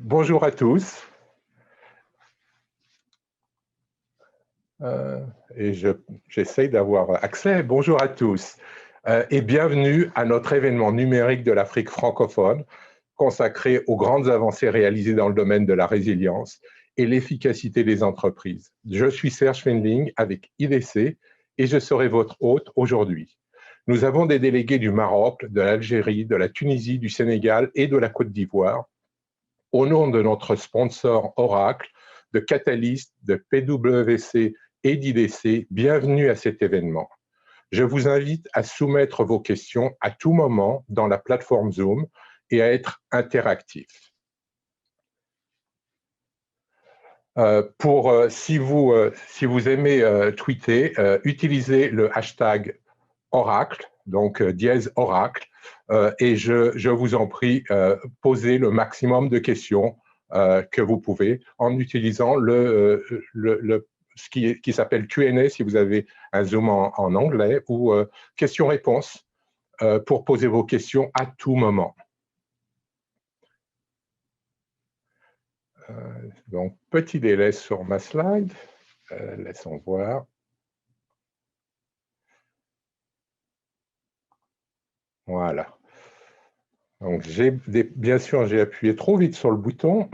Bonjour à tous. Et j'essaye d'avoir accès. Bonjour à tous et bienvenue à notre événement numérique de l'Afrique francophone consacré aux grandes avancées réalisées dans le domaine de la résilience et l'efficacité des entreprises. Je suis Serge Fendling avec IDC et je serai votre hôte aujourd'hui. Nous avons des délégués du Maroc, de l'Algérie, de la Tunisie, du Sénégal et de la Côte d'Ivoire. Au nom de notre sponsor Oracle, de Catalyst, de PwC et d'IDC, bienvenue à cet événement. Je vous invite à soumettre vos questions à tout moment dans la plateforme Zoom et à être interactif. Si vous aimez tweeter, utilisez le hashtag Oracle, donc dièse Oracle, et je vous en prie, posez le maximum de questions que vous pouvez en utilisant ce qui s'appelle Q&A si vous avez un Zoom en anglais, ou questions-réponses pour poser vos questions à tout moment. Donc, petit délai sur ma slide. Laissons voir. Voilà. Donc, bien sûr, j'ai appuyé trop vite sur le bouton.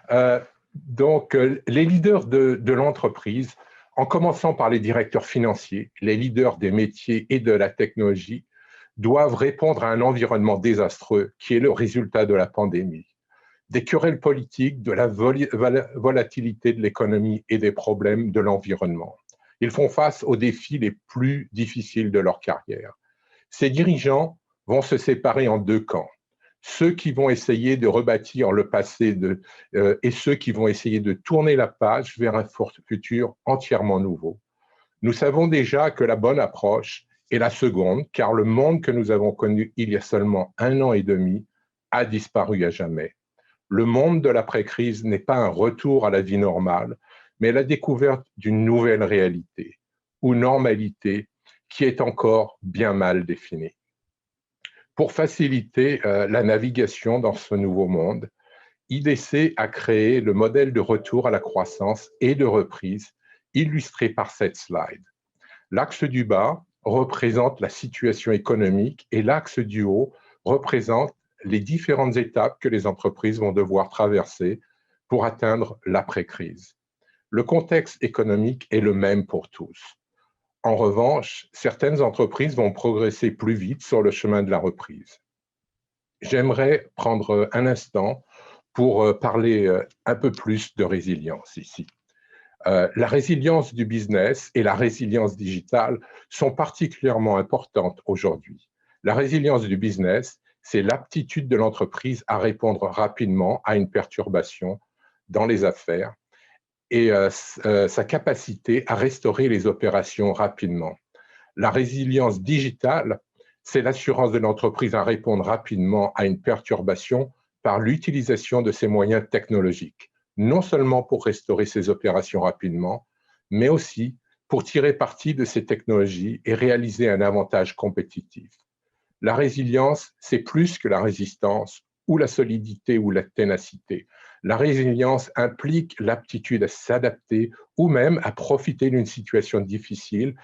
Les leaders de l'entreprise, en commençant par les directeurs financiers, les leaders des métiers et de la technologie, doivent répondre à un environnement désastreux qui est le résultat de la pandémie. Des querelles politiques, de la volatilité de l'économie et des problèmes de l'environnement. Ils font face aux défis les plus difficiles de leur carrière. Ces dirigeants vont se séparer en deux camps. Ceux qui vont essayer de rebâtir le passé et ceux qui vont essayer de tourner la page vers un futur entièrement nouveau. Nous savons déjà que la bonne approche est la seconde, car le monde que nous avons connu il y a seulement 1 an et demi a disparu à jamais. Le monde de l'après-crise n'est pas un retour à la vie normale, mais la découverte d'une nouvelle réalité, ou normalité, qui est encore bien mal définie. Pour faciliter la navigation dans ce nouveau monde, IDC a créé le modèle de retour à la croissance et de reprise, illustré par cette slide. L'axe du bas représente la situation économique et l'axe du haut représente les différentes étapes que les entreprises vont devoir traverser pour atteindre l'après-crise. Le contexte économique est le même pour tous. En revanche, certaines entreprises vont progresser plus vite sur le chemin de la reprise. J'aimerais prendre un instant pour parler un peu plus de résilience ici. La résilience du business et la résilience digitale sont particulièrement importantes aujourd'hui. La résilience du business, c'est l'aptitude de l'entreprise à répondre rapidement à une perturbation dans les affaires et sa capacité à restaurer les opérations rapidement. La résilience digitale, c'est l'assurance de l'entreprise à répondre rapidement à une perturbation par l'utilisation de ses moyens technologiques, non seulement pour restaurer ses opérations rapidement, mais aussi pour tirer parti de ces technologies et réaliser un avantage compétitif. La résilience, c'est plus que la résistance ou la solidité ou la ténacité. La résilience implique l'aptitude à s'adapter ou même à profiter d'une situation difficile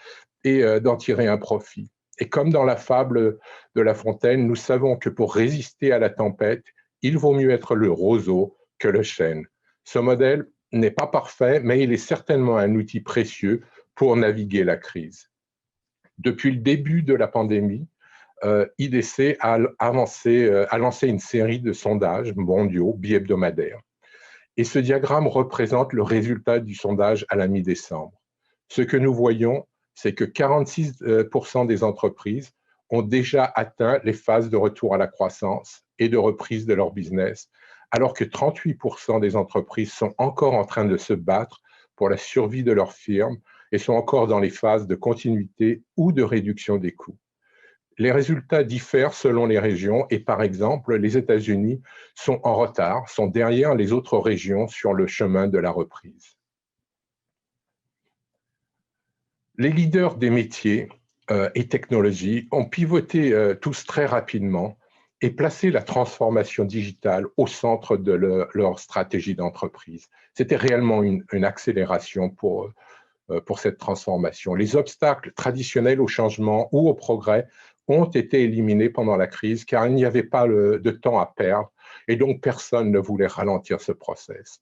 et d'en tirer un profit. Et comme dans la fable de La Fontaine, nous savons que pour résister à la tempête, il vaut mieux être le roseau que le chêne. Ce modèle n'est pas parfait, mais il est certainement un outil précieux pour naviguer la crise. Depuis le début de la pandémie, IDC a lancé une série de sondages mondiaux bi-hebdomadaires. Et ce diagramme représente le résultat du sondage à la mi-décembre. Ce que nous voyons, c'est que 46% des entreprises ont déjà atteint les phases de retour à la croissance et de reprise de leur business, alors que 38% des entreprises sont encore en train de se battre pour la survie de leur firme et sont encore dans les phases de continuité ou de réduction des coûts. Les résultats diffèrent selon les régions et par exemple, les États-Unis sont en retard, sont derrière les autres régions sur le chemin de la reprise. Les leaders des métiers et technologies ont pivoté tous très rapidement et placer la transformation digitale au centre de leur stratégie d'entreprise. C'était réellement une accélération pour cette transformation. Les obstacles traditionnels au changement ou au progrès ont été éliminés pendant la crise car il n'y avait pas de temps à perdre et donc personne ne voulait ralentir ce process.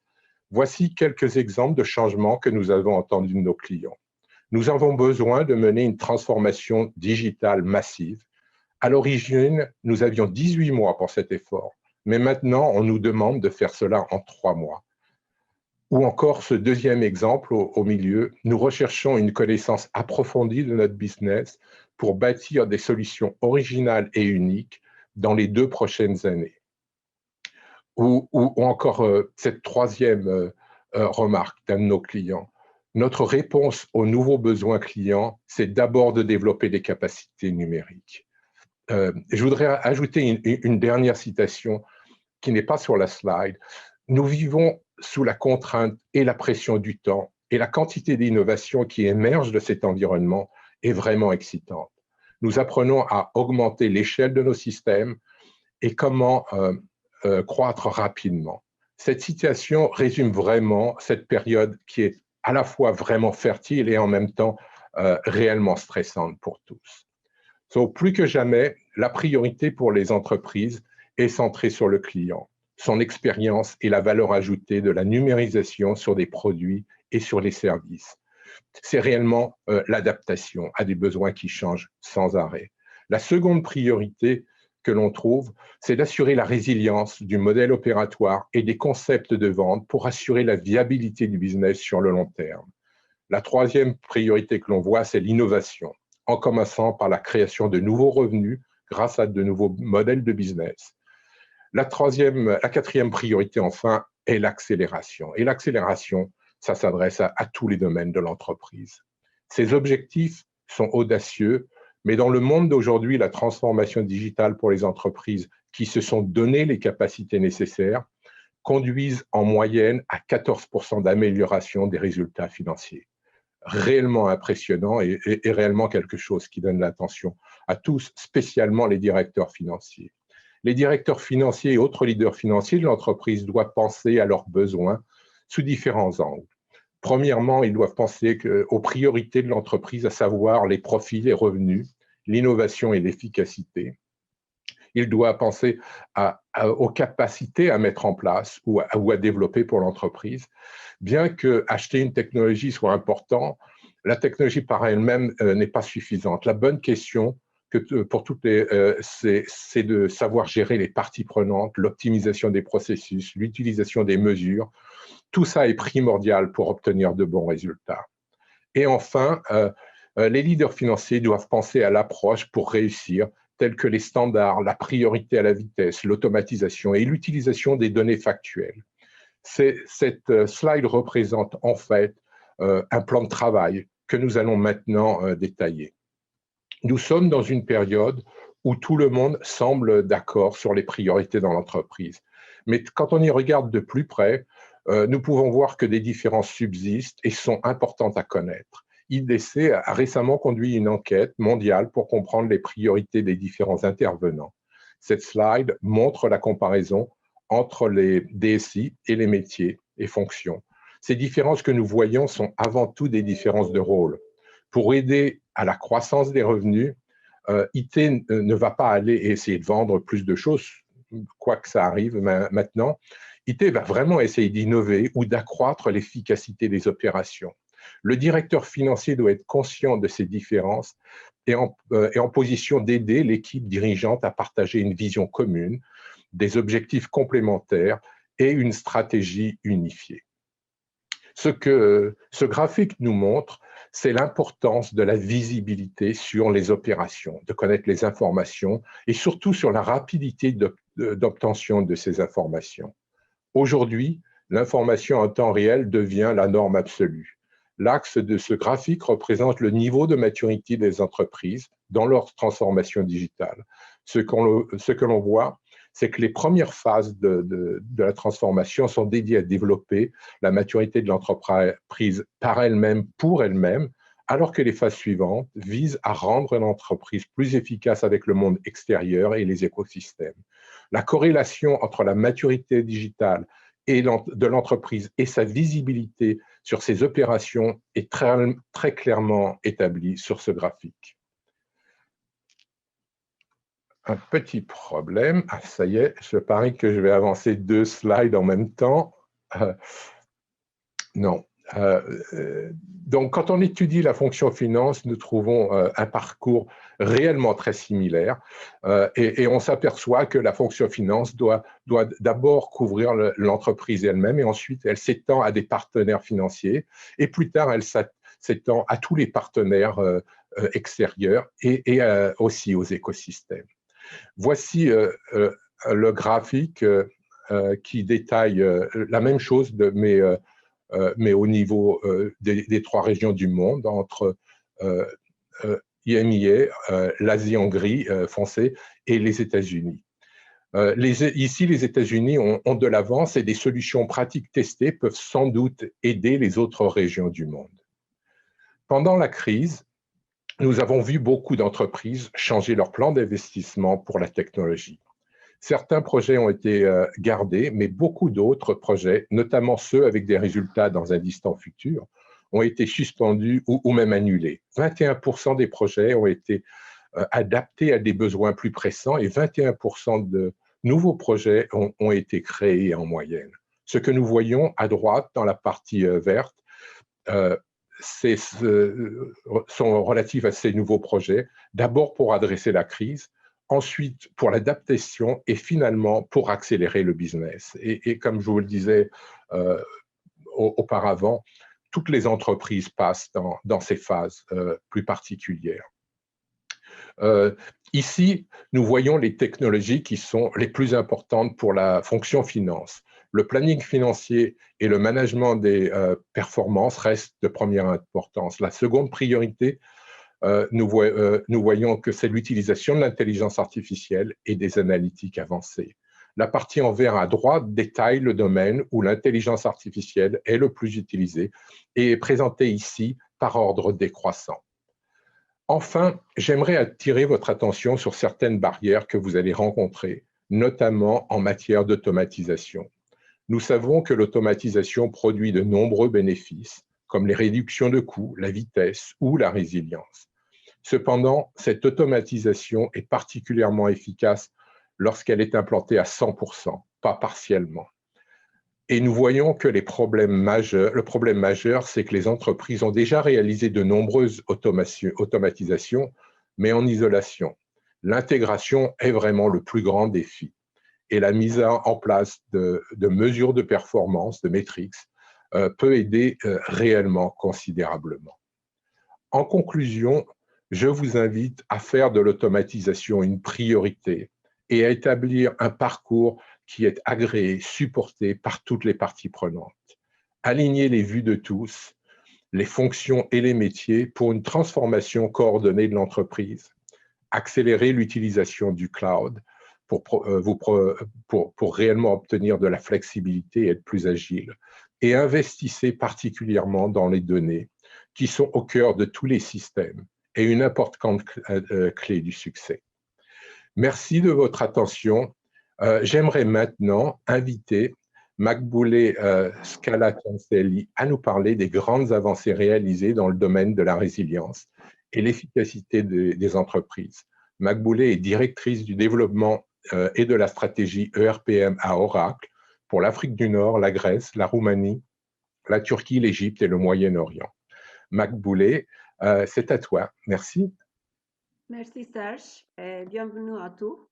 Voici quelques exemples de changements que nous avons entendus de nos clients. Nous avons besoin de mener une transformation digitale massive. À l'origine, nous avions 18 mois pour cet effort, mais maintenant, on nous demande de faire cela en 3 mois. Ou encore ce deuxième exemple au milieu, nous recherchons une connaissance approfondie de notre business pour bâtir des solutions originales et uniques dans les 2 prochaines années. Ou encore cette troisième remarque d'un de nos clients. Notre réponse aux nouveaux besoins clients, c'est d'abord de développer des capacités numériques. Je voudrais ajouter une dernière citation qui n'est pas sur la slide. Nous vivons sous la contrainte et la pression du temps, et la quantité d'innovation qui émerge de cet environnement est vraiment excitante. Nous apprenons à augmenter l'échelle de nos systèmes et comment croître rapidement. Cette situation résume vraiment cette période qui est à la fois vraiment fertile et en même temps réellement stressante pour tous. Donc, plus que jamais, la priorité pour les entreprises est centrée sur le client, son expérience et la valeur ajoutée de la numérisation sur des produits et sur les services. C'est réellement l'adaptation à des besoins qui changent sans arrêt. La seconde priorité que l'on trouve, c'est d'assurer la résilience du modèle opératoire et des concepts de vente pour assurer la viabilité du business sur le long terme. La troisième priorité que l'on voit, c'est l'innovation, en commençant par la création de nouveaux revenus grâce à de nouveaux modèles de business. La quatrième priorité, enfin, est l'accélération. Et l'accélération, ça s'adresse à tous les domaines de l'entreprise. Ces objectifs sont audacieux, mais dans le monde d'aujourd'hui, la transformation digitale pour les entreprises qui se sont donné les capacités nécessaires conduisent en moyenne à 14% d'amélioration des résultats financiers. Réellement impressionnant et réellement quelque chose qui donne l'attention à tous, spécialement les directeurs financiers. Les directeurs financiers et autres leaders financiers de l'entreprise doivent penser à leurs besoins sous différents angles. Premièrement, ils doivent penser aux priorités de l'entreprise, à savoir les profits, les revenus, l'innovation et l'efficacité. Ils doivent penser aux capacités à mettre en place ou à développer pour l'entreprise. Bien que acheter une technologie soit important, la technologie par elle-même n'est pas suffisante. La bonne question pour toutes c'est de savoir gérer les parties prenantes, l'optimisation des processus, l'utilisation des mesures. Tout ça est primordial pour obtenir de bons résultats. Et enfin, les leaders financiers doivent penser à l'approche pour réussir, tels que les standards, la priorité à la vitesse, l'automatisation et l'utilisation des données factuelles. Cette slide représente en fait un plan de travail que nous allons maintenant détailler. Nous sommes dans une période où tout le monde semble d'accord sur les priorités dans l'entreprise. Mais quand on y regarde de plus près, nous pouvons voir que des différences subsistent et sont importantes à connaître. IDC a récemment conduit une enquête mondiale pour comprendre les priorités des différents intervenants. Cette slide montre la comparaison entre les DSI et les métiers et fonctions. Ces différences que nous voyons sont avant tout des différences de rôle. Pour aider à la croissance des revenus, IT ne va pas aller essayer de vendre plus de choses, quoi que ça arrive maintenant. IT va vraiment essayer d'innover ou d'accroître l'efficacité des opérations. Le directeur financier doit être conscient de ces différences et en position d'aider l'équipe dirigeante à partager une vision commune, des objectifs complémentaires et une stratégie unifiée. Ce que ce graphique nous montre, c'est l'importance de la visibilité sur les opérations, de connaître les informations et surtout sur la rapidité d'obtention de ces informations. Aujourd'hui, l'information en temps réel devient la norme absolue. L'axe de ce graphique représente le niveau de maturité des entreprises dans leur transformation digitale. Ce que l'on voit, c'est que les premières phases de la transformation sont dédiées à développer la maturité de l'entreprise par elle-même, pour elle-même, alors que les phases suivantes visent à rendre l'entreprise plus efficace avec le monde extérieur et les écosystèmes. La corrélation entre la maturité digitale de l'entreprise et sa visibilité sur ses opérations est très clairement établie sur ce graphique. Un petit problème. Ah, ça y est, je parie que je vais avancer 2 slides en même temps. Non. Donc, quand on étudie la fonction finance, nous trouvons un parcours réellement très similaire et on s'aperçoit que la fonction finance doit d'abord couvrir l'entreprise elle-même et ensuite elle s'étend à des partenaires financiers et plus tard elle s'étend à tous les partenaires extérieurs et aussi aux écosystèmes. Voici le graphique qui détaille la même chose, mais au niveau des 3 régions du monde, entre IMIA, l'Asie en gris foncé et les États-Unis. Ici, les États-Unis ont de l'avance et des solutions pratiques testées peuvent sans doute aider les autres régions du monde. Pendant la crise, nous avons vu beaucoup d'entreprises changer leur plan d'investissement pour la technologie. Certains projets ont été gardés, mais beaucoup d'autres projets, notamment ceux avec des résultats dans un distant futur, ont été suspendus ou même annulés. 21% des projets ont été adaptés à des besoins plus pressants et 21% de nouveaux projets ont été créés en moyenne. Ce que nous voyons à droite dans la partie verte, sont relatifs à ces nouveaux projets, d'abord pour adresser la crise, ensuite pour l'adaptation et finalement pour accélérer le business. Et comme je vous le disais auparavant, toutes les entreprises passent dans ces phases plus particulières. Ici, nous voyons les technologies qui sont les plus importantes pour la fonction finance. Le planning financier et le management des performances restent de première importance. La seconde priorité, nous voyons que c'est l'utilisation de l'intelligence artificielle et des analytiques avancées. La partie en vert à droite détaille le domaine où l'intelligence artificielle est le plus utilisée et est présentée ici par ordre décroissant. Enfin, j'aimerais attirer votre attention sur certaines barrières que vous allez rencontrer, notamment en matière d'automatisation. Nous savons que l'automatisation produit de nombreux bénéfices, comme les réductions de coûts, la vitesse ou la résilience. Cependant, cette automatisation est particulièrement efficace lorsqu'elle est implantée à 100%, pas partiellement. Et nous voyons que le problème majeur, c'est que les entreprises ont déjà réalisé de nombreuses automatisations, mais en isolation. L'intégration est vraiment le plus grand défi. Et la mise en place de mesures de performance, de métriques, peut aider réellement considérablement. En conclusion, je vous invite à faire de l'automatisation une priorité et à établir un parcours qui est agréé, supporté par toutes les parties prenantes. Aligner les vues de tous, les fonctions et les métiers pour une transformation coordonnée de l'entreprise, accélérer l'utilisation du cloud pour réellement obtenir de la flexibilité et être plus agile, et investissez particulièrement dans les données qui sont au cœur de tous les systèmes et une importante clé du succès. Merci de votre attention. J'aimerais maintenant inviter Makboulé Scala-Cancelli à nous parler des grandes avancées réalisées dans le domaine de la résilience et l'efficacité des entreprises. Makboulé est directrice du développement et de la stratégie ERPM à Oracle pour l'Afrique du Nord, la Grèce, la Roumanie, la Turquie, l'Égypte et le Moyen-Orient. Makboulé, c'est à toi. Merci. Merci Serge, bienvenue à tous.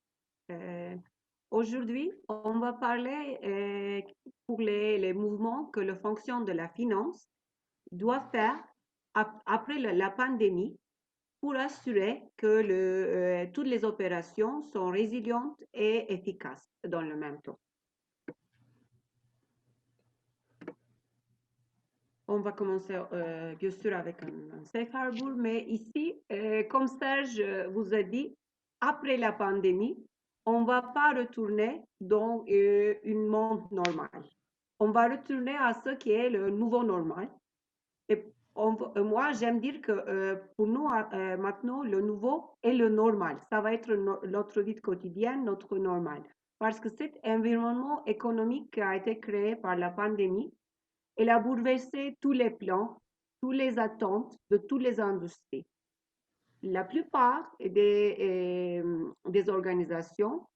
Aujourd'hui, on va parler pour les mouvements que la fonction de la finance doit faire après la pandémie pour assurer que toutes les opérations sont résilientes et efficaces dans le même temps. On va commencer bien sûr avec un safe harbor, mais ici, comme Serge vous a dit, après la pandémie, on ne va pas retourner dans monde normal. On va retourner à ce qui est le nouveau normal. Et Moi, j'aime dire que pour nous, maintenant, le nouveau est le normal. Ça va être notre vie quotidienne, notre normal. Parce que cet environnement économique qui a été créé par la pandémie, il a bouleversé tous les plans, toutes les attentes de toutes les industries. La plupart des organisations,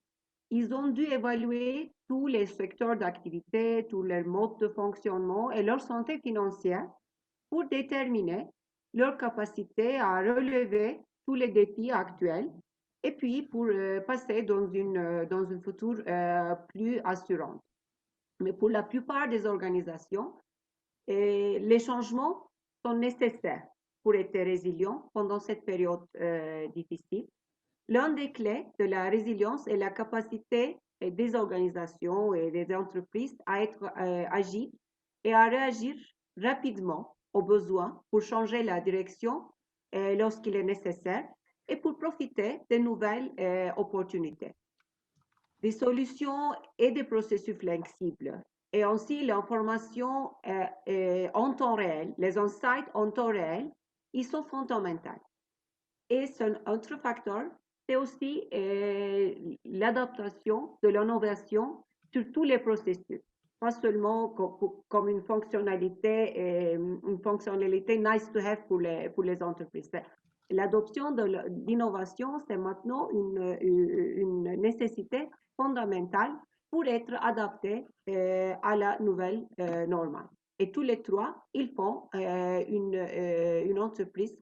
ils ont dû évaluer tous les secteurs d'activité, tous les modes de fonctionnement et leur santé financière pour déterminer leur capacité à relever tous les défis actuels et puis pour passer dans une futur plus assurante. Mais pour la plupart des organisations, les changements sont nécessaires pour être résilients pendant cette période difficile. L'un des clés de la résilience est la capacité des organisations et des entreprises à être agiles et à réagir rapidement aux besoins pour changer la direction lorsqu'il est nécessaire et pour profiter de nouvelles opportunités. Des solutions et des processus flexibles et aussi l'information en temps réel, les insights en temps réel, ils sont fondamentaux. Et un autre facteur, c'est aussi l'adaptation de l'innovation sur tous les processus, pas seulement comme une fonctionnalité nice to have pour les entreprises. L'adoption de l'innovation, c'est maintenant une nécessité fondamentale pour être adapté à la nouvelle normale. Et tous les trois, ils font une entreprise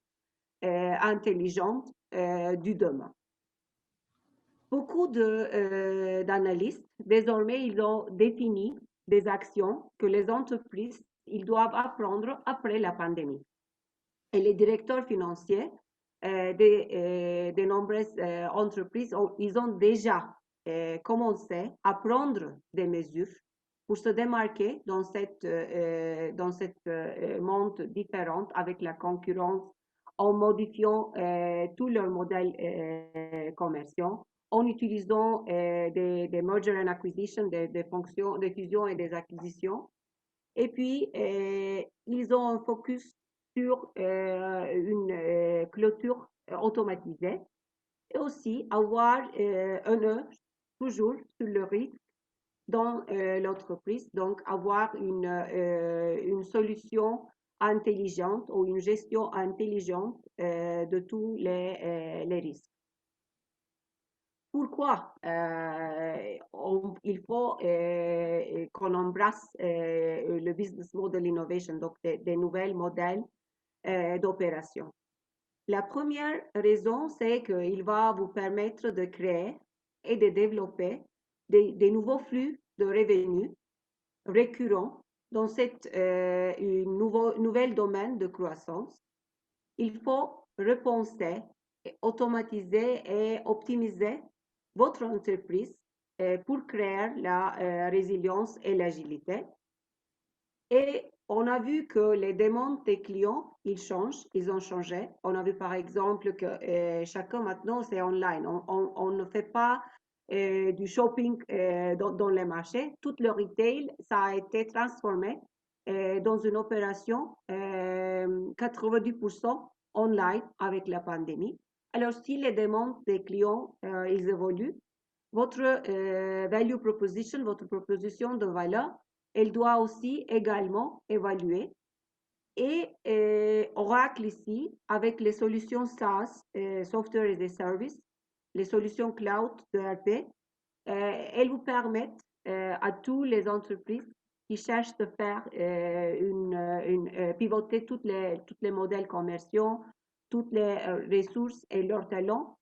intelligente du demain. Beaucoup d'analystes, désormais, ils ont défini des actions que les entreprises ils doivent apprendre après la pandémie. Et les directeurs financiers de nombreuses entreprises, ils ont déjà commencé à prendre des mesures pour se démarquer dans cette monde différent avec la concurrence en modifiant tous leurs modèles commerciaux, en utilisant des merger and acquisition, des fonctions, des fusions et des acquisitions. Et puis, ils ont un focus sur une clôture automatisée et aussi avoir un œil toujours sur le risque dans l'entreprise, donc avoir une solution intelligente ou une gestion intelligente de tous les risques. Pourquoi il faut qu'on embrasse le business model innovation, donc des nouveaux modèles d'opération? La première raison, c'est qu'il va vous permettre de créer et de développer des nouveaux flux de revenus récurrents dans cette nouvelle domaine de croissance. Il faut repenser, automatiser et optimiser votre entreprise pour créer la résilience et l'agilité. Et on a vu que les demandes des clients, ils ont changé. On a vu par exemple que chacun maintenant, c'est online. On ne fait pas du shopping dans les marchés. Tout le retail, ça a été transformé dans une opération 90% online avec la pandémie. Alors, si les demandes des clients, ils évoluent, votre value proposition, votre proposition de valeur, elle doit aussi également évaluer. Et Oracle ici, avec les solutions SaaS, Software as a Service, les solutions cloud de RP, elles vous permettent à toutes les entreprises qui cherchent de faire pivoter tous les modèles commerciaux, toutes les ressources et leurs talents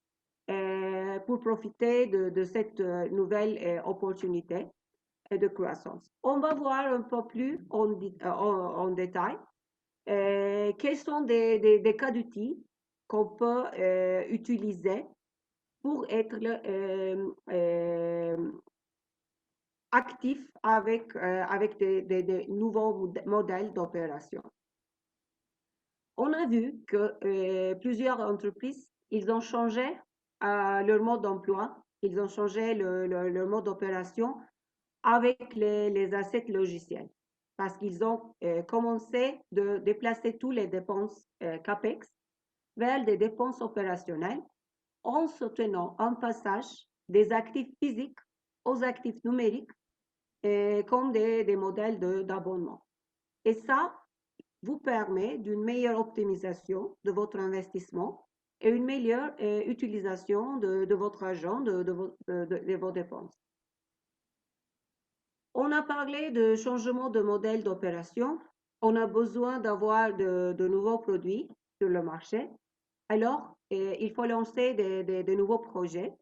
pour profiter de cette nouvelle opportunité de croissance. On va voir un peu plus en détail quels sont des cas d'outils qu'on peut utiliser pour être actif avec des nouveaux modèles d'opération. On a vu que plusieurs entreprises, ils ont changé leur mode d'emploi, ils ont changé leur mode d'opération avec les assets logiciels. parce qu'ils ont commencé de déplacer toutes les dépenses CAPEX vers des dépenses opérationnelles en soutenant un passage des actifs physiques aux actifs numériques comme des modèles d'abonnement. Et ça vous permet d'une meilleure optimisation de votre investissement et une meilleure utilisation de votre argent, de vos dépenses. On a parlé de changement de modèle d'opération. On a besoin d'avoir de nouveaux produits sur le marché. Alors, il faut lancer de nouveaux projets.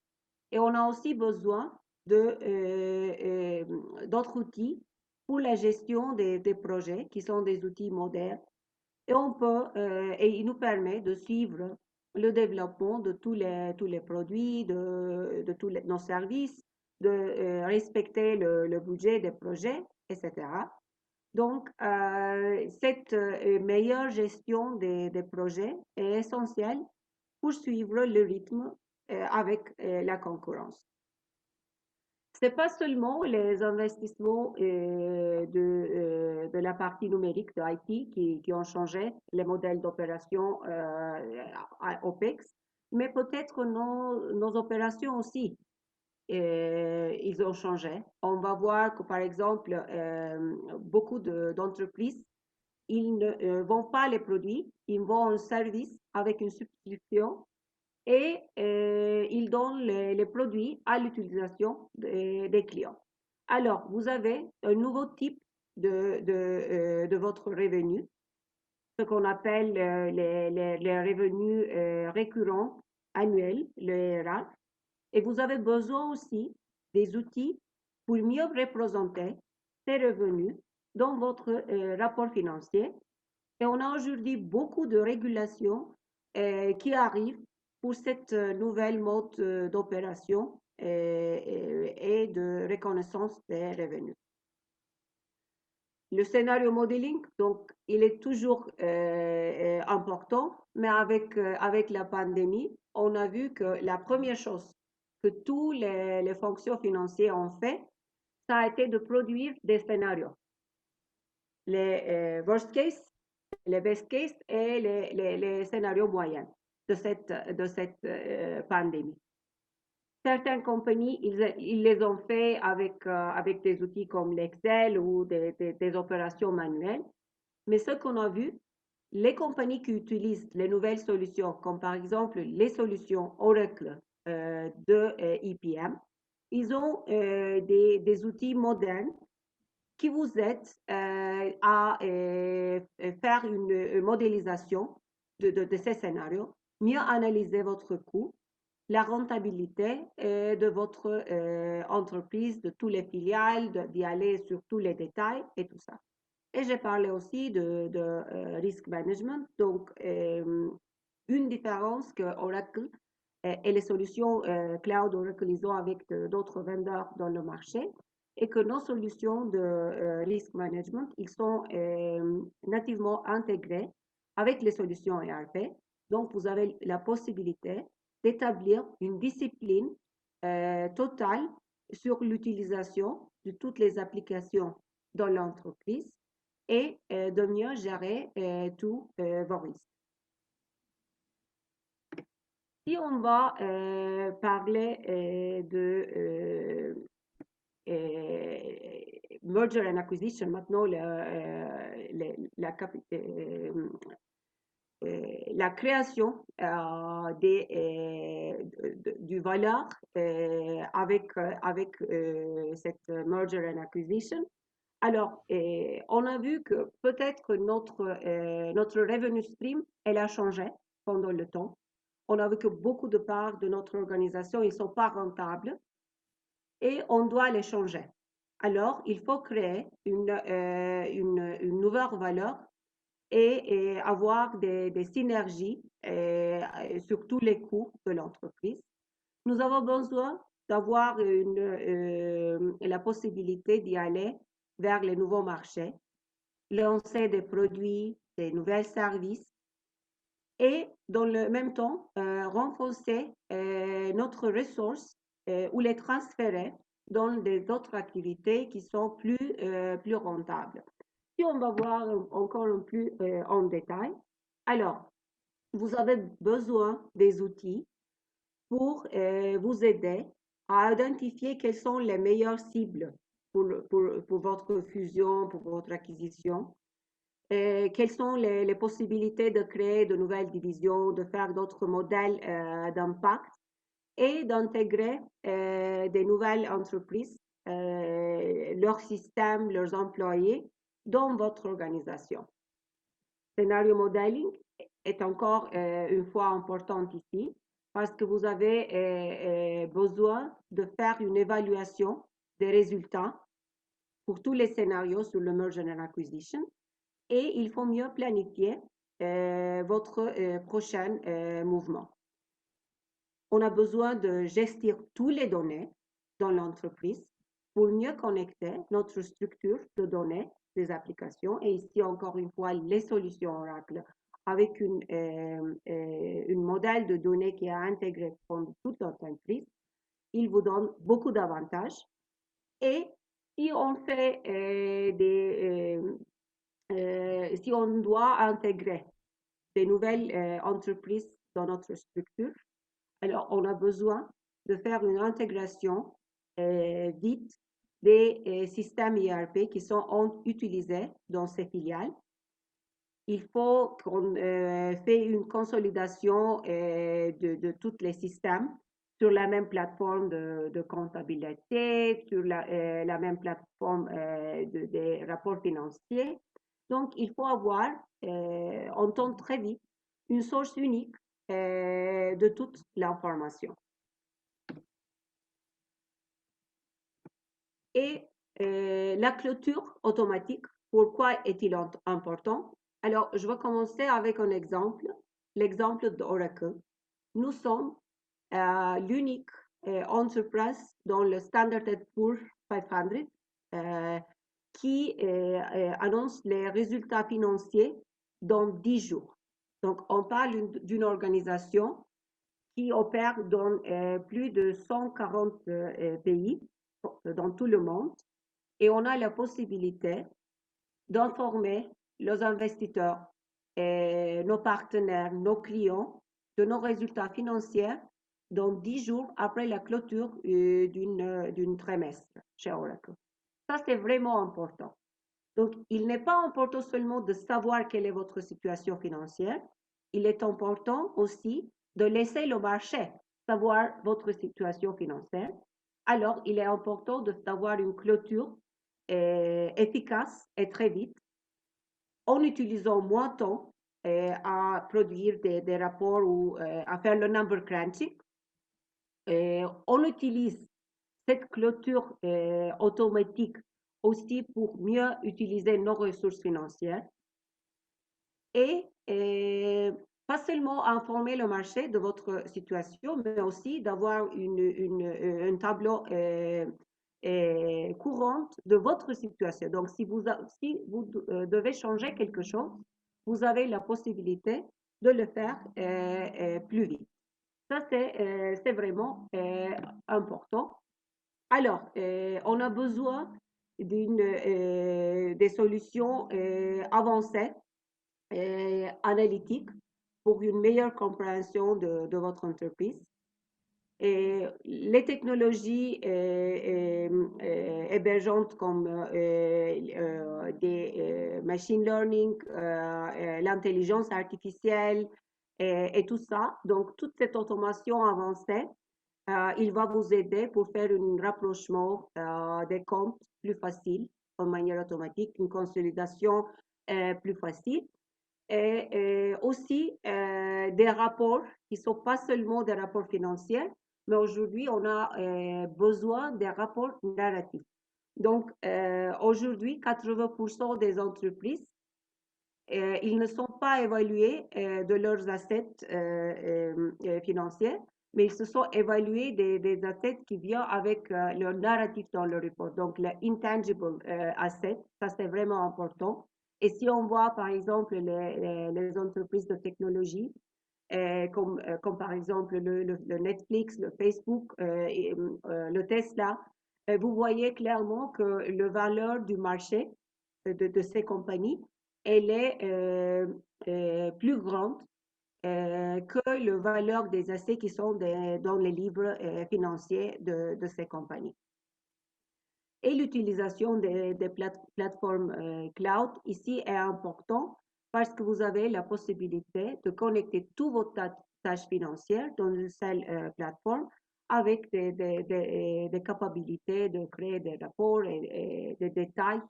Et on a aussi besoin d'autres outils pour la gestion des projets qui sont des outils modernes. Et il nous permet de suivre le développement de tous les produits, de tous nos services, de respecter le budget des projets, etc. Donc, cette meilleure gestion des projets est essentielle pour suivre le rythme avec la concurrence. C'est pas seulement les investissements de la partie numérique de IT qui ont changé les modèles d'opération OPEX, mais peut-être nos opérations aussi, ils ont changé. On va voir que, par exemple, beaucoup d'entreprises, ils ne vendent pas les produits, ils vendent un service avec une subscription et ils donnent les produits à l'utilisation des clients. Alors, vous avez un nouveau type de votre revenu, ce qu'on appelle les revenus récurrents annuels, le RAC, et vous avez besoin aussi des outils pour mieux représenter ces revenus dans votre rapport financier. Et on a aujourd'hui beaucoup de régulations qui arrivent pour cette nouvelle mode d'opération et de reconnaissance des revenus. Le scénario modeling, donc, il est toujours important, mais avec la pandémie, on a vu que la première chose que tous les fonctions financières ont fait, ça a été de produire des scénarios. Les worst case, les best case et les scénarios moyens de cette pandémie. Certaines compagnies, ils les ont fait avec des outils comme l'Excel ou des opérations manuelles. Mais ce qu'on a vu, les compagnies qui utilisent les nouvelles solutions, comme par exemple les solutions Oracle de EPM, ils ont des outils modernes qui vous aident à faire une modélisation de ces scénarios, mieux analyser votre coût, la rentabilité de votre entreprise, de tous les filiales, d'y aller sur tous les détails et tout ça. Et j'ai parlé aussi de risk management. Donc, une différence que Oracle et les solutions cloud Oracle ils ont avec d'autres vendeurs dans le marché, et que nos solutions de risk management, ils sont nativement intégrés avec les solutions ERP. Donc, vous avez la possibilité d'établir une discipline totale sur l'utilisation de toutes les applications dans l'entreprise et de mieux gérer tous vos risques. Si on va parler de merger and acquisition, maintenant la création du valeur avec cette merger and acquisition. Alors, on a vu que peut-être notre revenue stream, elle a changé pendant le temps. On a vu que beaucoup de parts de notre organisation, ils ne sont pas rentables et on doit les changer. Alors, il faut créer une nouvelle valeur et avoir des synergies sur tous les coûts de l'entreprise. Nous avons besoin d'avoir la possibilité d'y aller vers les nouveaux marchés, lancer des produits, des nouveaux services et dans le même temps renforcer notre ressource ou les transférer dans des autres activités qui sont plus rentables. Si on va voir encore un plus en détail, alors, vous avez besoin des outils pour vous aider à identifier quelles sont les meilleures cibles pour votre fusion, pour votre acquisition, quelles sont les possibilités de créer de nouvelles divisions, de faire d'autres modèles d'impact et d'intégrer des nouvelles entreprises, leurs systèmes, leurs employés dans votre organisation. Scénario modeling est encore une fois important ici parce que vous avez besoin de faire une évaluation des résultats pour tous les scénarios sur le merger and acquisition et il faut mieux planifier votre prochain mouvement. On a besoin de gestir toutes les données dans l'entreprise pour mieux connecter notre structure de données des applications et ici encore une fois les solutions Oracle avec une modèle de données qui est intégré dans toute l'entreprise, il vous donne beaucoup d'avantages. Et si on fait si on doit intégrer des nouvelles entreprises dans notre structure, alors on a besoin de faire une intégration vite des systèmes ERP qui sont utilisés dans ces filiales. Il faut qu'on fait une consolidation de tous les systèmes sur la même plateforme de comptabilité, sur la même plateforme des rapports financiers. Donc, il faut avoir en temps très vite une source unique de toute l'information. Et la clôture automatique, pourquoi est-il important? Alors, je vais commencer avec un exemple, l'exemple d'Oracle. Nous sommes l'unique entreprise dans le Standard & Poor's 500 qui annonce les résultats financiers dans 10 jours. Donc, on parle d'une organisation qui opère dans plus de 140 pays dans tout le monde et on a la possibilité d'informer les investisseurs, nos partenaires, nos clients de nos résultats financiers dans 10 jours après la clôture d'une trimestre chez Oracle. Ça, c'est vraiment important. Donc, il n'est pas important seulement de savoir quelle est votre situation financière, il est important aussi de laisser le marché savoir votre situation financière. Alors, il est important d'avoir une clôture efficace et très vite en utilisant moins de temps à produire des rapports ou à faire le number crunching. On utilise cette clôture automatique aussi pour mieux utiliser nos ressources financières et pas seulement informer le marché de votre situation, mais aussi d'avoir un tableau courante de votre situation. Donc, si vous devez changer quelque chose, vous avez la possibilité de le faire plus vite. Ça, c'est vraiment important. Alors, on a besoin des solutions avancées, analytiques, pour une meilleure compréhension de votre entreprise. Et les technologies hébergeantes comme des machine learning, l'intelligence artificielle et tout ça, donc toute cette automation avancée, il va vous aider pour faire un rapprochement des comptes plus facile, de manière automatique, une consolidation plus facile. Et aussi des rapports qui ne sont pas seulement des rapports financiers, mais aujourd'hui, on a besoin des rapports narratifs. Donc, aujourd'hui, 80% des entreprises, ils ne sont pas évalués de leurs assets financiers, mais ils se sont évalués des assets qui viennent avec leur narratif dans le report. Donc, les intangible assets, ça c'est vraiment important. Et si on voit par exemple les entreprises de technologie, comme par exemple le Netflix, le Facebook, le Tesla, vous voyez clairement que la valeur du marché de ces compagnies, elle est plus grande que la valeur des assets qui sont dans les livres financiers de ces compagnies. Et l'utilisation des plateformes cloud ici est important parce que vous avez la possibilité de connecter toutes vos tâches financières dans une seule plateforme avec des capacités de créer des rapports et des détails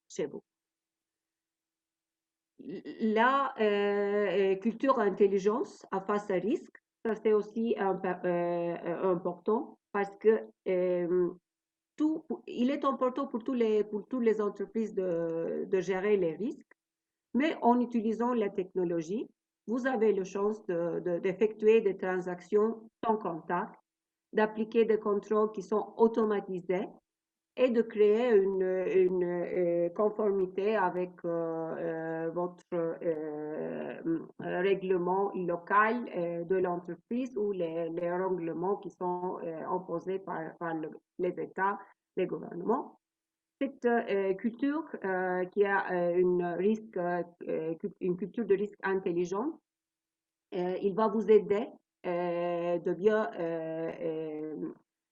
chez vous. La culture intelligence à face à risque, ça c'est aussi important parce que il est important pour toutes les entreprises de gérer les risques, mais en utilisant la technologie, vous avez la chance d'effectuer des transactions sans contact, d'appliquer des contrôles qui sont automatisés et de créer une conformité avec votre règlement local de l'entreprise ou les règlements qui sont imposés par les États, les gouvernements. Cette culture qui a une culture de risque intelligente, il va vous aider de bien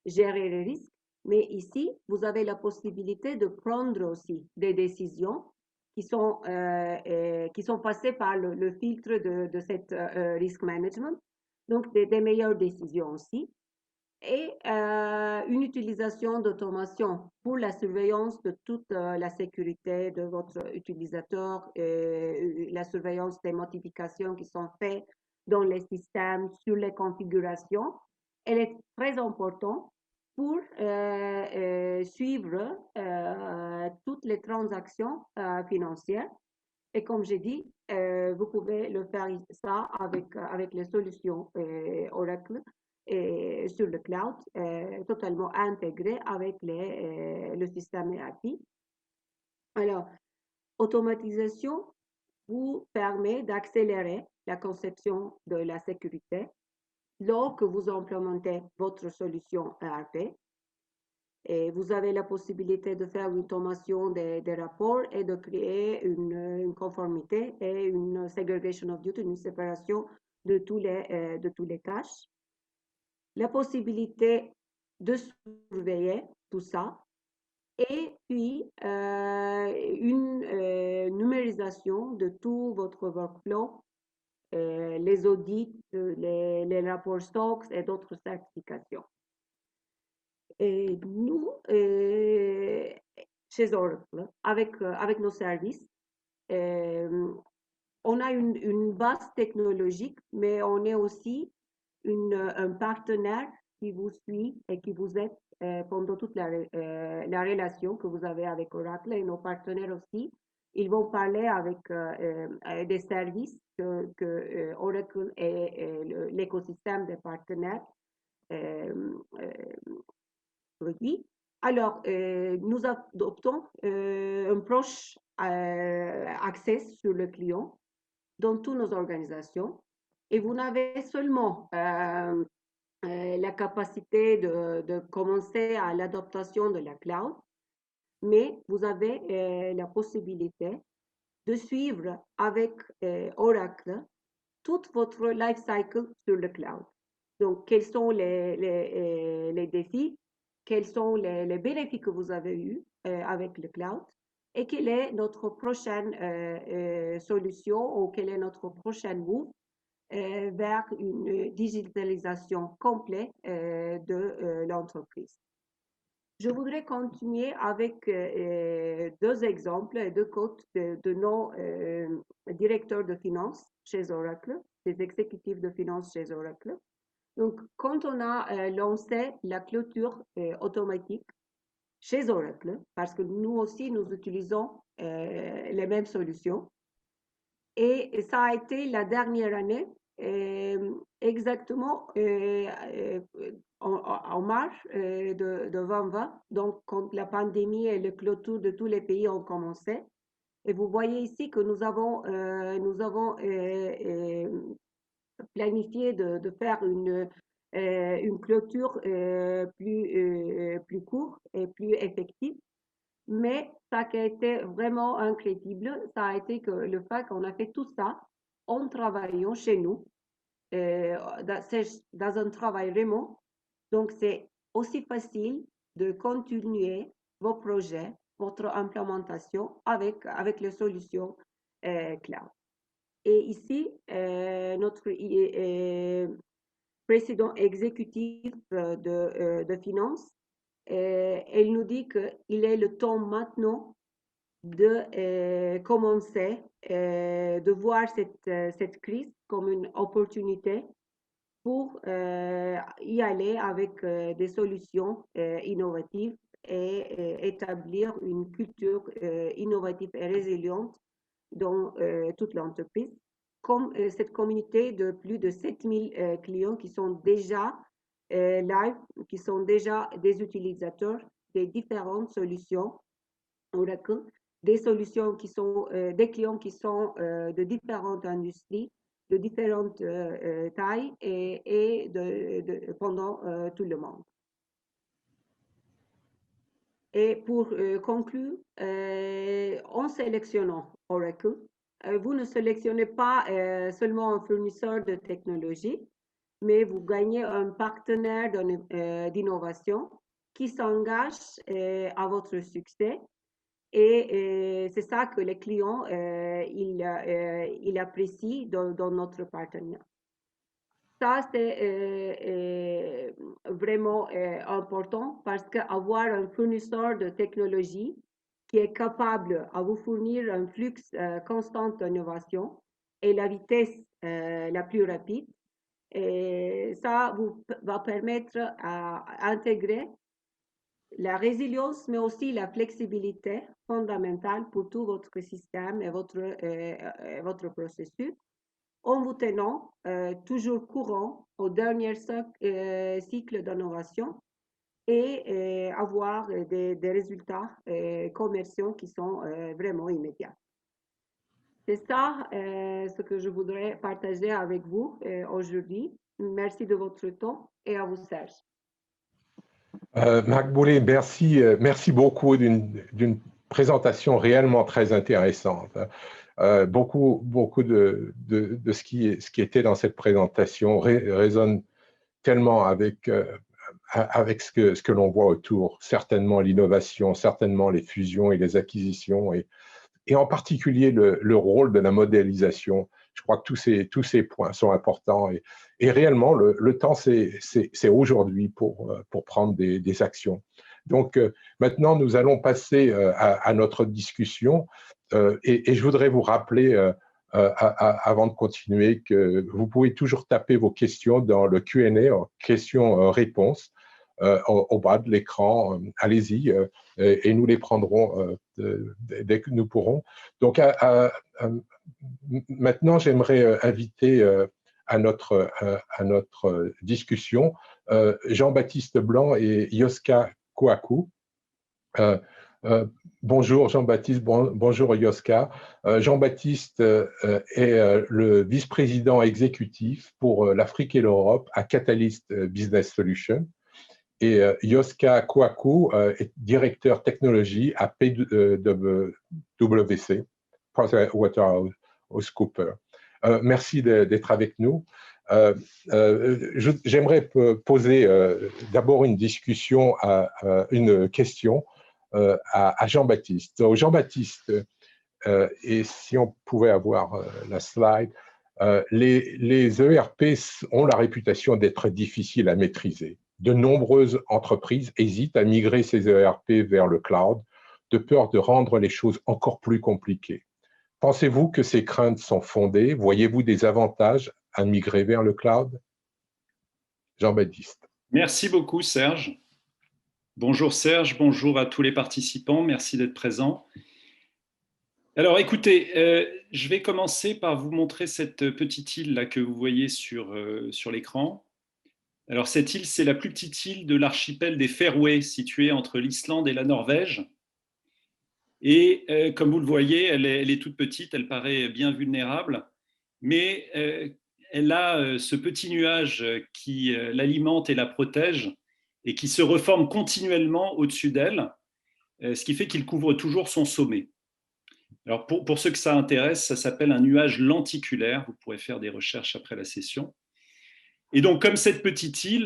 gérer les risques. Mais ici, vous avez la possibilité de prendre aussi des décisions qui sont passées par le filtre de cette risk management, donc des meilleures décisions aussi. Et une utilisation d'automation pour la surveillance de toute la sécurité de votre utilisateur, la surveillance des modifications qui sont faites dans les systèmes, sur les configurations. Elle est très importante pour suivre toutes les transactions financières. Et comme j'ai dit, vous pouvez le faire ça avec les solutions Oracle et sur le cloud, totalement intégré avec le système ERP. Alors, automatisation vous permet d'accélérer la conception de la sécurité lorsque vous implémentez votre solution ERP. Et vous avez la possibilité de faire une automation des rapports et de créer une conformité et une segregation of duty, une séparation de tous les tâches. La possibilité de surveiller tout ça et puis une numérisation de tout votre workflow, les audits, les rapports stocks et d'autres certifications. Et nous, chez Oracle, avec nos services, on a une base technologique, mais on est aussi un partenaire qui vous suit et qui vous aide pendant toute la relation que vous avez avec Oracle. Et nos partenaires aussi, ils vont parler avec des services que Oracle et l'écosystème des partenaires produit. Alors, nous adoptons un proche accès sur le client dans toutes nos organisations. Et vous n'avez seulement la capacité de commencer à l'adaptation de la cloud, mais vous avez la possibilité de suivre avec Oracle tout votre life cycle sur le cloud. Donc, quels sont les défis, quels sont les bénéfices que vous avez eus avec le cloud et quelle est notre prochaine solution ou quel est notre prochain move vers une digitalisation complète de l'entreprise. Je voudrais continuer avec deux exemples, deux quotes de nos directeurs de finances chez Oracle, des exécutifs de finances chez Oracle. Donc, quand on a lancé la clôture automatique chez Oracle, parce que nous aussi, nous utilisons les mêmes solutions, et ça a été la dernière année, exactement en mars de 2020, donc quand la pandémie et le clôture de tous les pays ont commencé. Et vous voyez ici que nous avons planifié de faire une clôture plus courte et plus effective. Mais ça qui a été vraiment incroyable, ça a été que le fait qu'on a fait tout ça en travaillant chez nous, dans un travail remote. Donc, c'est aussi facile de continuer vos projets, votre implémentation avec les solutions cloud. Et ici, notre président exécutif de finances, elle nous dit qu'il est le temps maintenant de commencer, de voir cette crise comme une opportunité pour y aller avec des solutions innovatives et établir une culture innovative et résiliente dans toute l'entreprise, comme cette communauté de plus de 7000 clients qui sont déjà live, qui sont déjà des utilisateurs des différentes solutions Oracle, des solutions qui sont des clients qui sont de différentes industries, de différentes tailles et pendant tout le monde. Et pour conclure, en sélectionnant Oracle, vous ne sélectionnez pas seulement un fournisseur de technologie, mais vous gagnez un partenaire d'innovation qui s'engage à votre succès. Et c'est ça que les clients, ils apprécient dans notre partenariat. Ça, c'est vraiment important parce qu'avoir un fournisseur de technologie qui est capable de vous fournir un flux constant d'innovation et la vitesse la plus rapide, et ça vous va permettre à intégrer la résilience, mais aussi la flexibilité fondamentale pour tout votre système et votre processus en vous tenant toujours courant au dernier cycle d'innovation et avoir des résultats commerciaux qui sont vraiment immédiats. C'est ça ce que je voudrais partager avec vous aujourd'hui. Merci de votre temps et à vous, Serge. Makboulé, merci, merci beaucoup d'une présentation réellement très intéressante. Beaucoup de ce qui était dans cette présentation résonne tellement avec ce que l'on voit autour. Certainement l'innovation, certainement les fusions et les acquisitions, et en particulier le rôle de la modélisation. Je crois que tous ces points sont importants. Et réellement, le temps, c'est aujourd'hui pour prendre des actions. Donc, maintenant, nous allons passer à notre discussion. Et je voudrais vous rappeler, avant de continuer, que vous pouvez toujours taper vos questions dans le Q&A, questions-réponses, au bas de l'écran. Allez-y, et nous les prendrons dès que nous pourrons. Donc, maintenant, j'aimerais inviter à notre discussion Jean-Baptiste Blanc et Yoska Kouakou. Bonjour Jean-Baptiste, bonjour Yoska. Jean-Baptiste est le vice-président exécutif pour l'Afrique et l'Europe à Catalyst Business Solutions. Et Yoska Kouakou est directeur technologie à PwC, PricewaterhouseCoopers. Merci d'être avec nous. J'aimerais poser d'abord une discussion, une question à Jean-Baptiste. Donc, Jean-Baptiste, et si on pouvait avoir la slide, les ERP ont la réputation d'être difficiles à maîtriser. De nombreuses entreprises hésitent à migrer ces ERP vers le cloud, de peur de rendre les choses encore plus compliquées. Pensez-vous que ces craintes sont fondées? Voyez-vous des avantages à migrer vers le cloud? Jean-Baptiste. Merci beaucoup, Serge. Bonjour Serge, bonjour à tous les participants, merci d'être présents. Alors écoutez, je vais commencer par vous montrer cette petite île là que vous voyez sur l'écran. Alors cette île, c'est la plus petite île de l'archipel des Féroé, située entre l'Islande et la Norvège. Et comme vous le voyez, elle est toute petite, elle paraît bien vulnérable, mais elle a ce petit nuage qui l'alimente et la protège et qui se reforme continuellement au-dessus d'elle. ce qui fait qu'il couvre toujours son sommet. Alors pour ceux que ça intéresse, ça s'appelle un nuage lenticulaire. Vous pourrez faire des recherches après la session. Et donc, comme cette petite île,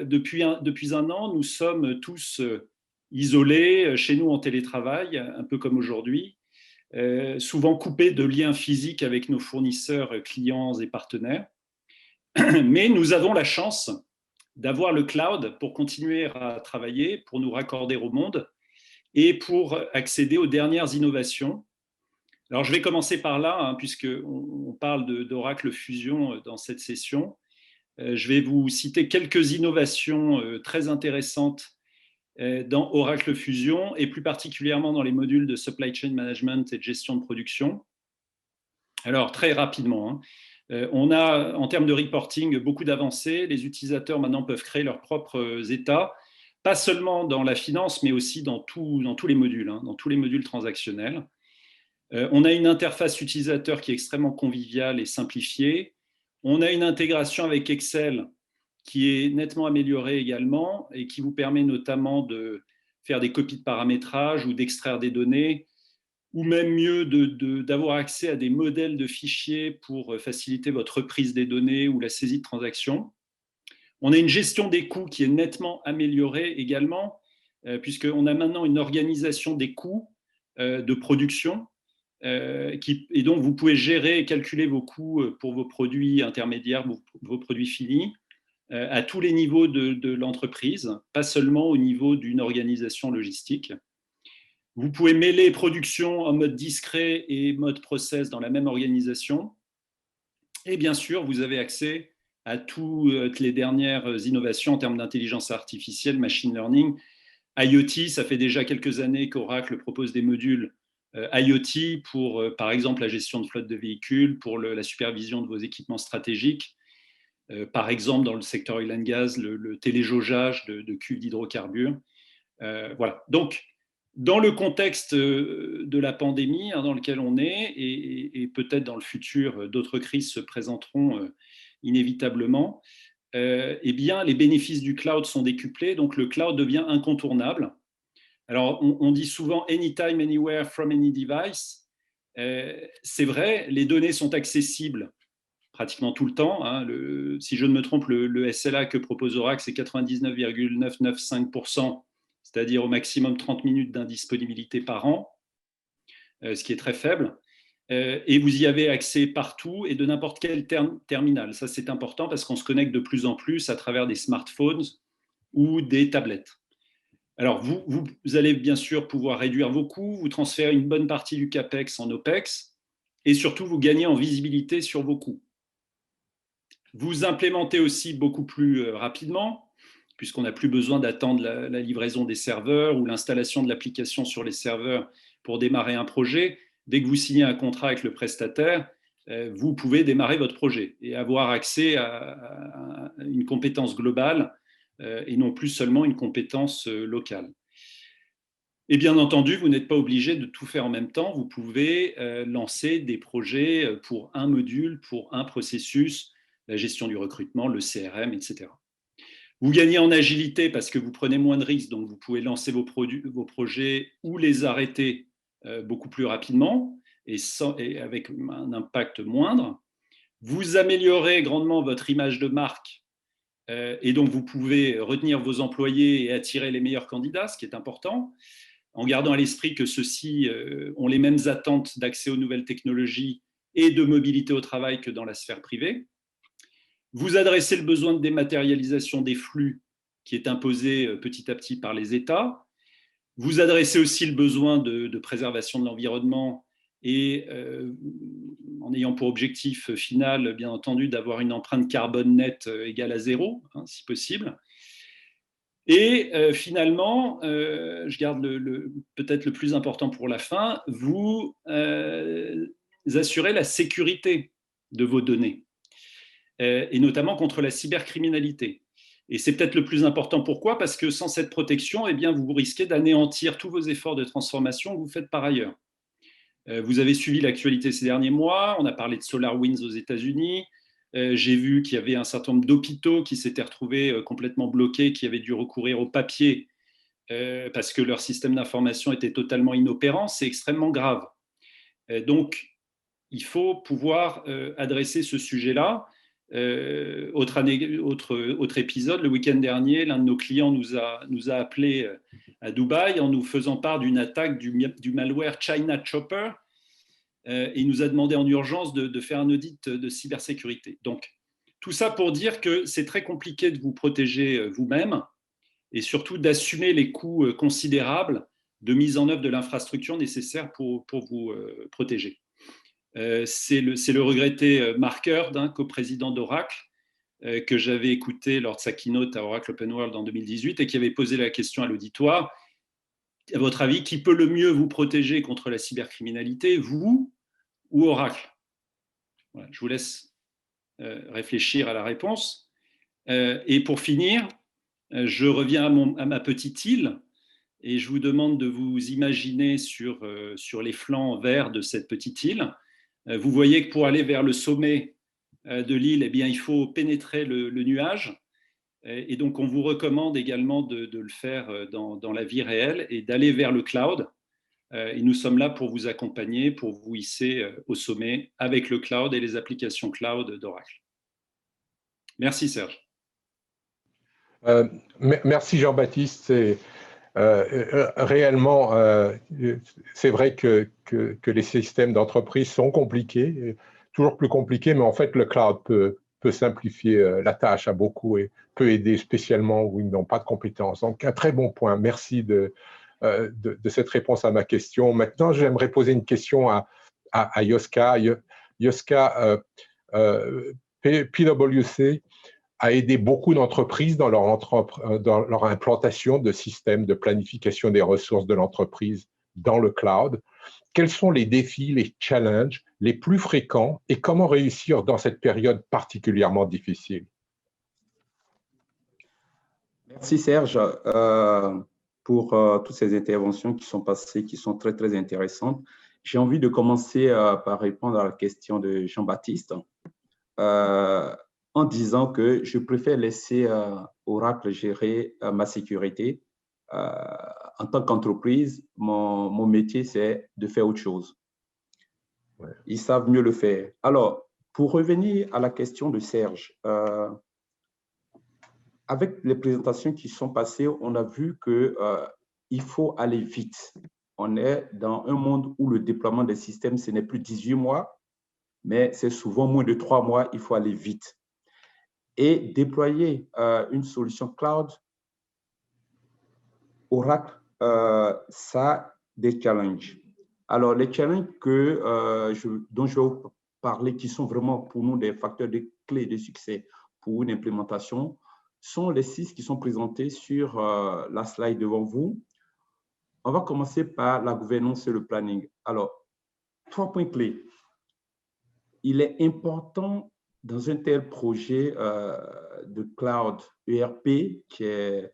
depuis un an, nous sommes tous isolés, chez nous en télétravail, un peu comme aujourd'hui, souvent coupés de liens physiques avec nos fournisseurs, clients et partenaires. Mais nous avons la chance d'avoir le cloud pour continuer à travailler, pour nous raccorder au monde et pour accéder aux dernières innovations. Alors, je vais commencer par là, hein, puisqu'on parle d'Oracle Fusion dans cette session. Je vais vous citer quelques innovations très intéressantes dans Oracle Fusion et plus particulièrement dans les modules de Supply Chain Management et de gestion de production. Alors, très rapidement, on a, en termes de reporting, beaucoup d'avancées. Les utilisateurs maintenant peuvent créer leurs propres états, pas seulement dans la finance, mais aussi dans tous les modules, dans tous les modules transactionnels. On a une interface utilisateur qui est extrêmement conviviale et simplifiée. On a une intégration avec Excel qui est nettement améliorée également et qui vous permet notamment de faire des copies de paramétrage ou d'extraire des données, ou même mieux d'avoir accès à des modèles de fichiers pour faciliter votre reprise des données ou la saisie de transactions. On a une gestion des coûts qui est nettement améliorée également, puisqu'on a maintenant une organisation des coûts de production, et donc vous pouvez gérer et calculer vos coûts pour vos produits intermédiaires, vos produits finis, à tous les niveaux de l'entreprise, pas seulement au niveau d'une organisation logistique. Vous pouvez mêler production en mode discret et mode process dans la même organisation. Et bien sûr, vous avez accès à toutes les dernières innovations en termes d'intelligence artificielle, machine learning, IoT. Ça fait déjà quelques années qu'Oracle propose des modules IoT pour, par exemple, la gestion de flotte de véhicules, pour la supervision de vos équipements stratégiques, par exemple, dans le secteur oil and gas, le téléjaugeage de cuves d'hydrocarbures. Voilà. Donc, dans le contexte de la pandémie dans lequel on est, et peut-être dans le futur, d'autres crises se présenteront inévitablement, eh bien, les bénéfices du cloud sont décuplés, donc le cloud devient incontournable. Alors, on dit souvent « anytime, anywhere, from any device ». C'est vrai, les données sont accessibles pratiquement tout le temps. Si je ne me trompe, le SLA que propose Oracle, c'est 99,995%, c'est-à-dire au maximum 30 minutes d'indisponibilité par an, ce qui est très faible. Et vous y avez accès partout et de n'importe quel terminal. Ça, c'est important parce qu'on se connecte de plus en plus à travers des smartphones ou des tablettes. Alors, vous allez bien sûr pouvoir réduire vos coûts, vous transférer une bonne partie du CAPEX en OPEX et surtout, vous gagnez en visibilité sur vos coûts. Vous implémentez aussi beaucoup plus rapidement, puisqu'on n'a plus besoin d'attendre la livraison des serveurs ou l'installation de l'application sur les serveurs pour démarrer un projet. Dès que vous signez un contrat avec le prestataire, vous pouvez démarrer votre projet et avoir accès à une compétence globale et non plus seulement une compétence locale. Et bien entendu, vous n'êtes pas obligé de tout faire en même temps. Vous pouvez lancer des projets pour un module, pour un processus, la gestion du recrutement, le CRM, etc. Vous gagnez en agilité parce que vous prenez moins de risques, donc vous pouvez lancer vos projets ou les arrêter beaucoup plus rapidement et avec un impact moindre. Vous améliorez grandement votre image de marque et donc vous pouvez retenir vos employés et attirer les meilleurs candidats, ce qui est important, en gardant à l'esprit que ceux-ci ont les mêmes attentes d'accès aux nouvelles technologies et de mobilité au travail que dans la sphère privée. Vous adressez le besoin de dématérialisation des flux qui est imposé petit à petit par les États. Vous adressez aussi le besoin de préservation de l'environnement et en ayant pour objectif final, bien entendu, d'avoir une empreinte carbone nette égale à 0, si possible. Et finalement, je garde peut-être le plus important pour la fin, vous assurez la sécurité de vos données, et notamment contre la cybercriminalité. Et c'est peut-être le plus important. Pourquoi ? Parce que sans cette protection, eh bien, vous risquez d'anéantir tous vos efforts de transformation que vous faites par ailleurs. Vous avez suivi l'actualité ces derniers mois, on a parlé de SolarWinds aux États-Unis. J'ai vu qu'il y avait un certain nombre d'hôpitaux qui s'étaient retrouvés complètement bloqués, qui avaient dû recourir au papier parce que leur système d'information était totalement inopérant, c'est extrêmement grave. Donc, il faut pouvoir adresser ce sujet-là. Autre épisode, le week-end dernier, l'un de nos clients nous a appelé à Dubaï en nous faisant part d'une attaque du malware China Chopper et il nous a demandé en urgence de faire un audit de cybersécurité. Donc, tout ça pour dire que c'est très compliqué de vous protéger vous-même et surtout d'assumer les coûts considérables de mise en œuvre de l'infrastructure nécessaire pour vous protéger. C'est le regretté Mark Hurd, coprésident d'Oracle, que j'avais écouté lors de sa keynote à Oracle Open World en 2018 et qui avait posé la question à l'auditoire. À votre avis, qui peut le mieux vous protéger contre la cybercriminalité, vous ou Oracle? Voilà, je vous laisse réfléchir à la réponse. Et pour finir, je reviens à ma petite île et je vous demande de vous imaginer sur les flancs verts de cette petite île. Vous voyez que pour aller vers le sommet de l'île, eh bien, il faut pénétrer le nuage. Et donc, on vous recommande également de le faire dans la vie réelle et d'aller vers le cloud. Et nous sommes là pour vous accompagner, pour vous hisser au sommet avec le cloud et les applications cloud d'Oracle. Merci Serge. Merci Jean-Baptiste. Réellement, c'est vrai que les systèmes d'entreprise sont compliqués, toujours plus compliqués, mais en fait, le cloud peut simplifier la tâche à beaucoup et peut aider spécialement où ils n'ont pas de compétences. Donc, un très bon point. Merci de cette réponse à ma question. Maintenant, j'aimerais poser une question à Yoska. Yoska, PwC a aidé beaucoup d'entreprises dans leur implantation de systèmes de planification des ressources de l'entreprise dans le cloud. Quels sont les défis, les challenges les plus fréquents et comment réussir dans cette période particulièrement difficile? Merci Serge pour toutes ces interventions qui sont passées, qui sont très, très intéressantes. J'ai envie de commencer par répondre à la question de Jean-Baptiste. En disant que je préfère laisser Oracle gérer ma sécurité. En tant qu'entreprise, mon métier, c'est de faire autre chose. Ouais. Ils savent mieux le faire. Alors, pour revenir à la question de Serge, avec les présentations qui sont passées, on a vu qu'il faut aller vite. On est dans un monde où le déploiement des systèmes, ce n'est plus 18 mois, mais c'est souvent moins de 3 mois, il faut aller vite. Et déployer une solution cloud, Oracle, ça a des challenges. Alors, les challenges dont je vais vous parler, qui sont vraiment pour nous des facteurs de clés de succès pour une implémentation, sont les 6 qui sont présentés sur la slide devant vous. On va commencer par la gouvernance et le planning. Alors, 3 points clés. Il est important dans un tel projet de cloud ERP, qui est,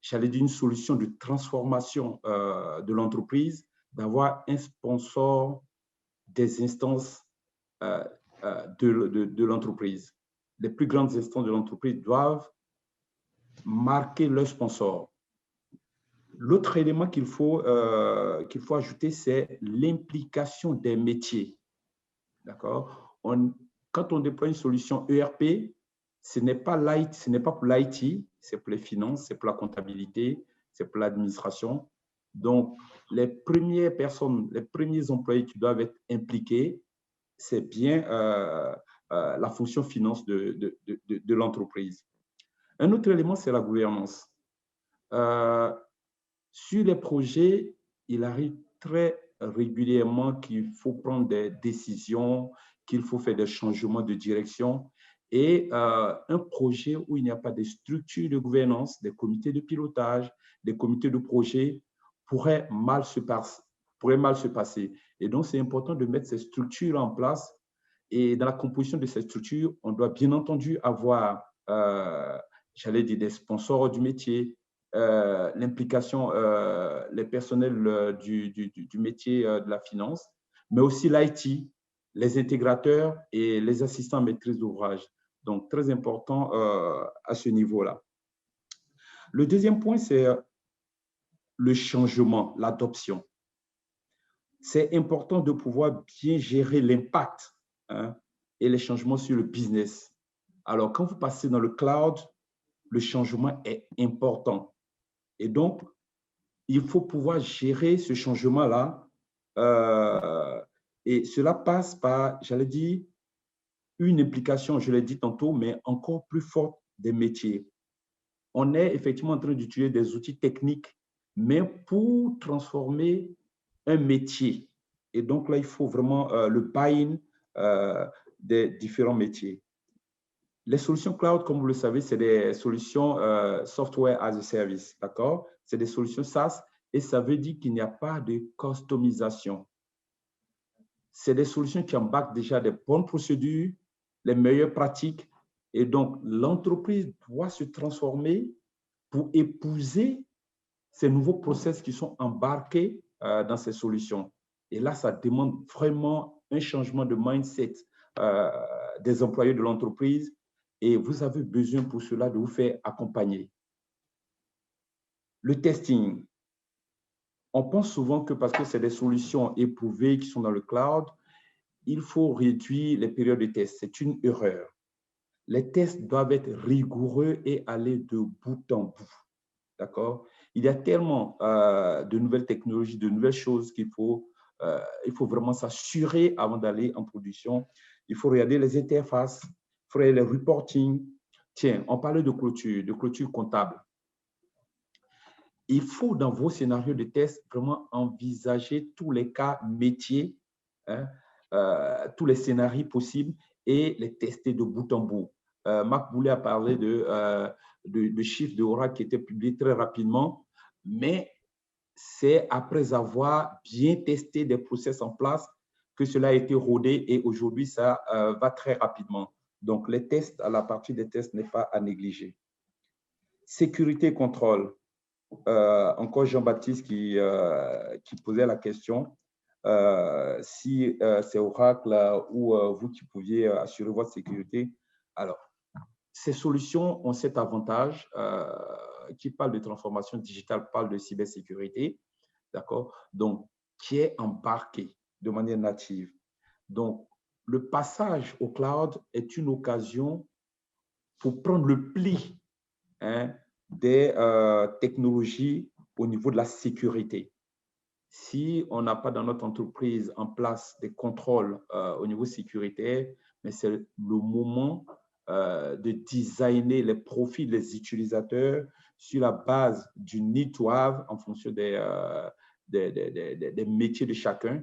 j'allais dire, une solution de transformation de l'entreprise, d'avoir un sponsor des instances de l'entreprise. Les plus grandes instances de l'entreprise doivent marquer leur sponsor. L'autre élément qu'il faut ajouter, c'est l'implication des métiers. D'accord? Quand on déploie une solution ERP, ce n'est pas pour l'IT, c'est pour les finances, c'est pour la comptabilité, c'est pour l'administration. Donc, les premières personnes, les premiers employés qui doivent être impliqués, c'est bien la fonction finance de l'entreprise. Un autre élément, c'est la gouvernance. Sur les projets, il arrive très régulièrement qu'il faut prendre des décisions, qu'il faut faire des changements de direction. Et un projet où il n'y a pas de structure de gouvernance, des comités de pilotage, des comités de projet pourrait mal se passer. Et donc, c'est important de mettre ces structures en place. Et dans la composition de ces structures, on doit bien entendu avoir, j'allais dire, des sponsors du métier, l'implication, les personnels du métier de la finance, mais aussi l'IT, les intégrateurs et les assistants maîtrise d'ouvrage. Donc, très important à ce niveau-là. Le deuxième point, c'est le changement, l'adoption. C'est important de pouvoir bien gérer l'impact et les changements sur le business. Alors, quand vous passez dans le cloud, le changement est important. Et donc, il faut pouvoir gérer ce changement-là. Et cela passe par, j'allais dire, une implication, je l'ai dit tantôt, mais encore plus forte des métiers. On est effectivement en train d'utiliser des outils techniques, mais pour transformer un métier. Et donc là, il faut vraiment le buy-in des différents métiers. Les solutions cloud, comme vous le savez, c'est des solutions software as a service, d'accord? C'est des solutions SaaS et ça veut dire qu'il n'y a pas de customisation. C'est des solutions qui embarquent déjà des bonnes procédures, les meilleures pratiques et donc l'entreprise doit se transformer pour épouser ces nouveaux process qui sont embarqués dans ces solutions. Et là, ça demande vraiment un changement de mindset des employés de l'entreprise et vous avez besoin pour cela de vous faire accompagner. Le testing. On pense souvent que parce que c'est des solutions éprouvées qui sont dans le cloud, il faut réduire les périodes de test. C'est une erreur. Les tests doivent être rigoureux et aller de bout en bout. D'accord? Il y a tellement de nouvelles technologies, de nouvelles choses qu'il faut vraiment s'assurer avant d'aller en production. Il faut regarder les interfaces, il faut regarder les reporting. Tiens, on parlait de clôture comptable. Il faut, dans vos scénarios de test, vraiment envisager tous les cas métiers, tous les scénarios possibles et les tester de bout en bout. Marc Boulet a parlé de chiffres de Oracle qui étaient publiés très rapidement, mais c'est après avoir bien testé des process en place que cela a été rodé et aujourd'hui, ça va très rapidement. Donc, les tests, à la partie des tests, n'est pas à négliger. Sécurité et contrôle. Encore Jean-Baptiste qui posait la question. Si c'est Oracle ou vous qui pouviez assurer votre sécurité. Alors, ces solutions ont cet avantage qui parle de transformation digitale, parle de cybersécurité, d'accord? Donc, qui est embarqué de manière native. Donc, le passage au cloud est une occasion pour prendre le pli des technologies au niveau de la sécurité. Si on n'a pas dans notre entreprise en place des contrôles au niveau sécuritaire, mais c'est le moment de designer les profils des utilisateurs sur la base du need to have en fonction des métiers de chacun.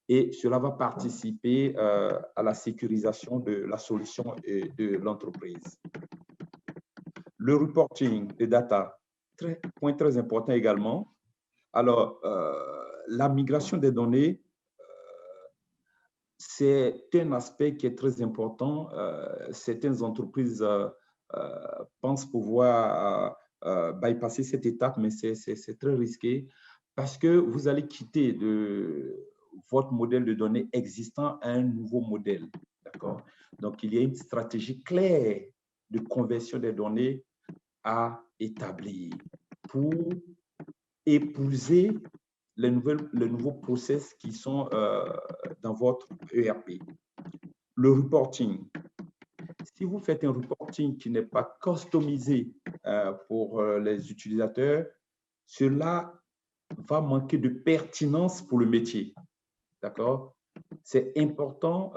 Et cela va participer à la sécurisation de la solution et de l'entreprise. Le reporting des data, point très important également. Alors, la migration des données, c'est un aspect qui est très important. Certaines entreprises pensent pouvoir bypasser cette étape, mais c'est très risqué parce que vous allez quitter de votre modèle de données existant à un nouveau modèle. D'accord? Donc, il y a une stratégie claire de conversion des données à établir pour épouser les nouveaux process qui sont dans votre ERP. Le reporting. Si vous faites un reporting qui n'est pas customisé pour les utilisateurs, cela va manquer de pertinence pour le métier. D'accord? C'est important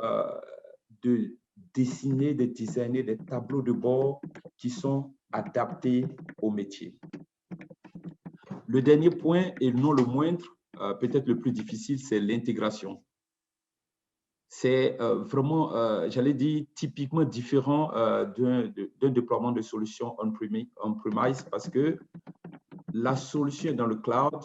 de dessiner, de designer des tableaux de bord qui sont adaptés au métier. Le dernier point, et non le moindre, peut-être le plus difficile, c'est l'intégration. C'est vraiment, j'allais dire, typiquement différent d'un déploiement de solutions on-premise parce que la solution est dans le cloud.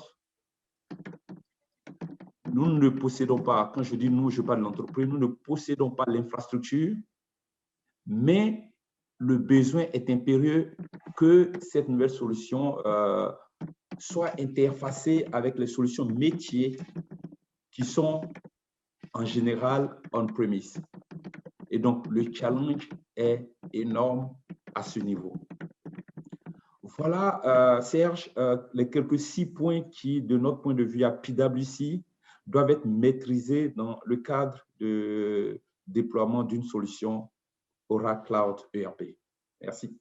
Nous ne possédons pas, quand je dis nous, je parle de l'entreprise, nous ne possédons pas l'infrastructure, mais le besoin est impérieux que cette nouvelle solution soit interfacée avec les solutions métiers qui sont en général on-premise. Et donc, le challenge est énorme à ce niveau. Voilà, Serge, les quelques 6 points qui, de notre point de vue à PwC, doivent être maîtrisés dans le cadre de déploiement d'une solution Oracle Cloud ERP. Merci.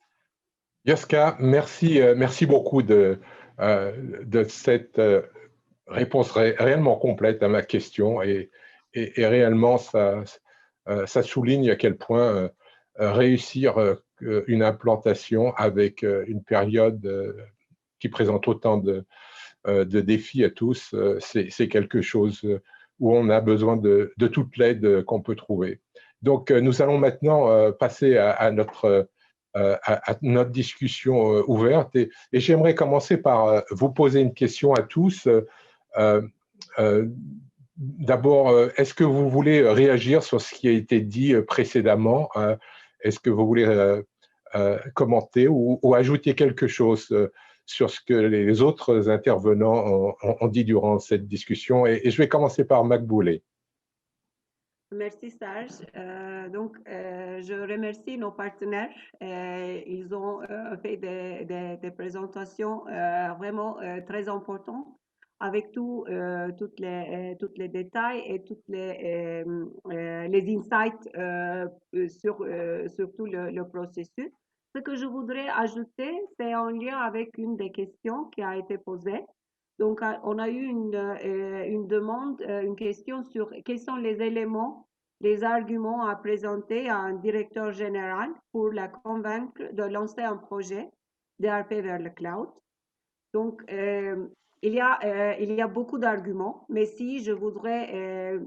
Yoska, merci beaucoup de cette réponse réellement complète à ma question et réellement ça souligne à quel point réussir une implantation avec une période qui présente autant de défis à tous, c'est quelque chose où on a besoin de toute l'aide qu'on peut trouver. Donc, nous allons maintenant passer à notre discussion ouverte et j'aimerais commencer par vous poser une question à tous. D'abord, est-ce que vous voulez réagir sur ce qui a été dit précédemment? Est-ce que vous voulez commenter ou ajouter quelque chose sur ce que les autres intervenants ont dit durant cette discussion? Et je vais commencer par Makboulé. Merci Serge. Je remercie nos partenaires. Ils ont fait des présentations vraiment très importantes avec toutes les détails et toutes les insights sur tout le processus. Ce que je voudrais ajouter, c'est en lien avec une des questions qui a été posée. Donc, on a eu une demande, une question sur quels sont les éléments, les arguments à présenter à un directeur général pour la convaincre de lancer un projet d'ERP vers le cloud. Donc, il y a beaucoup d'arguments, mais si je voudrais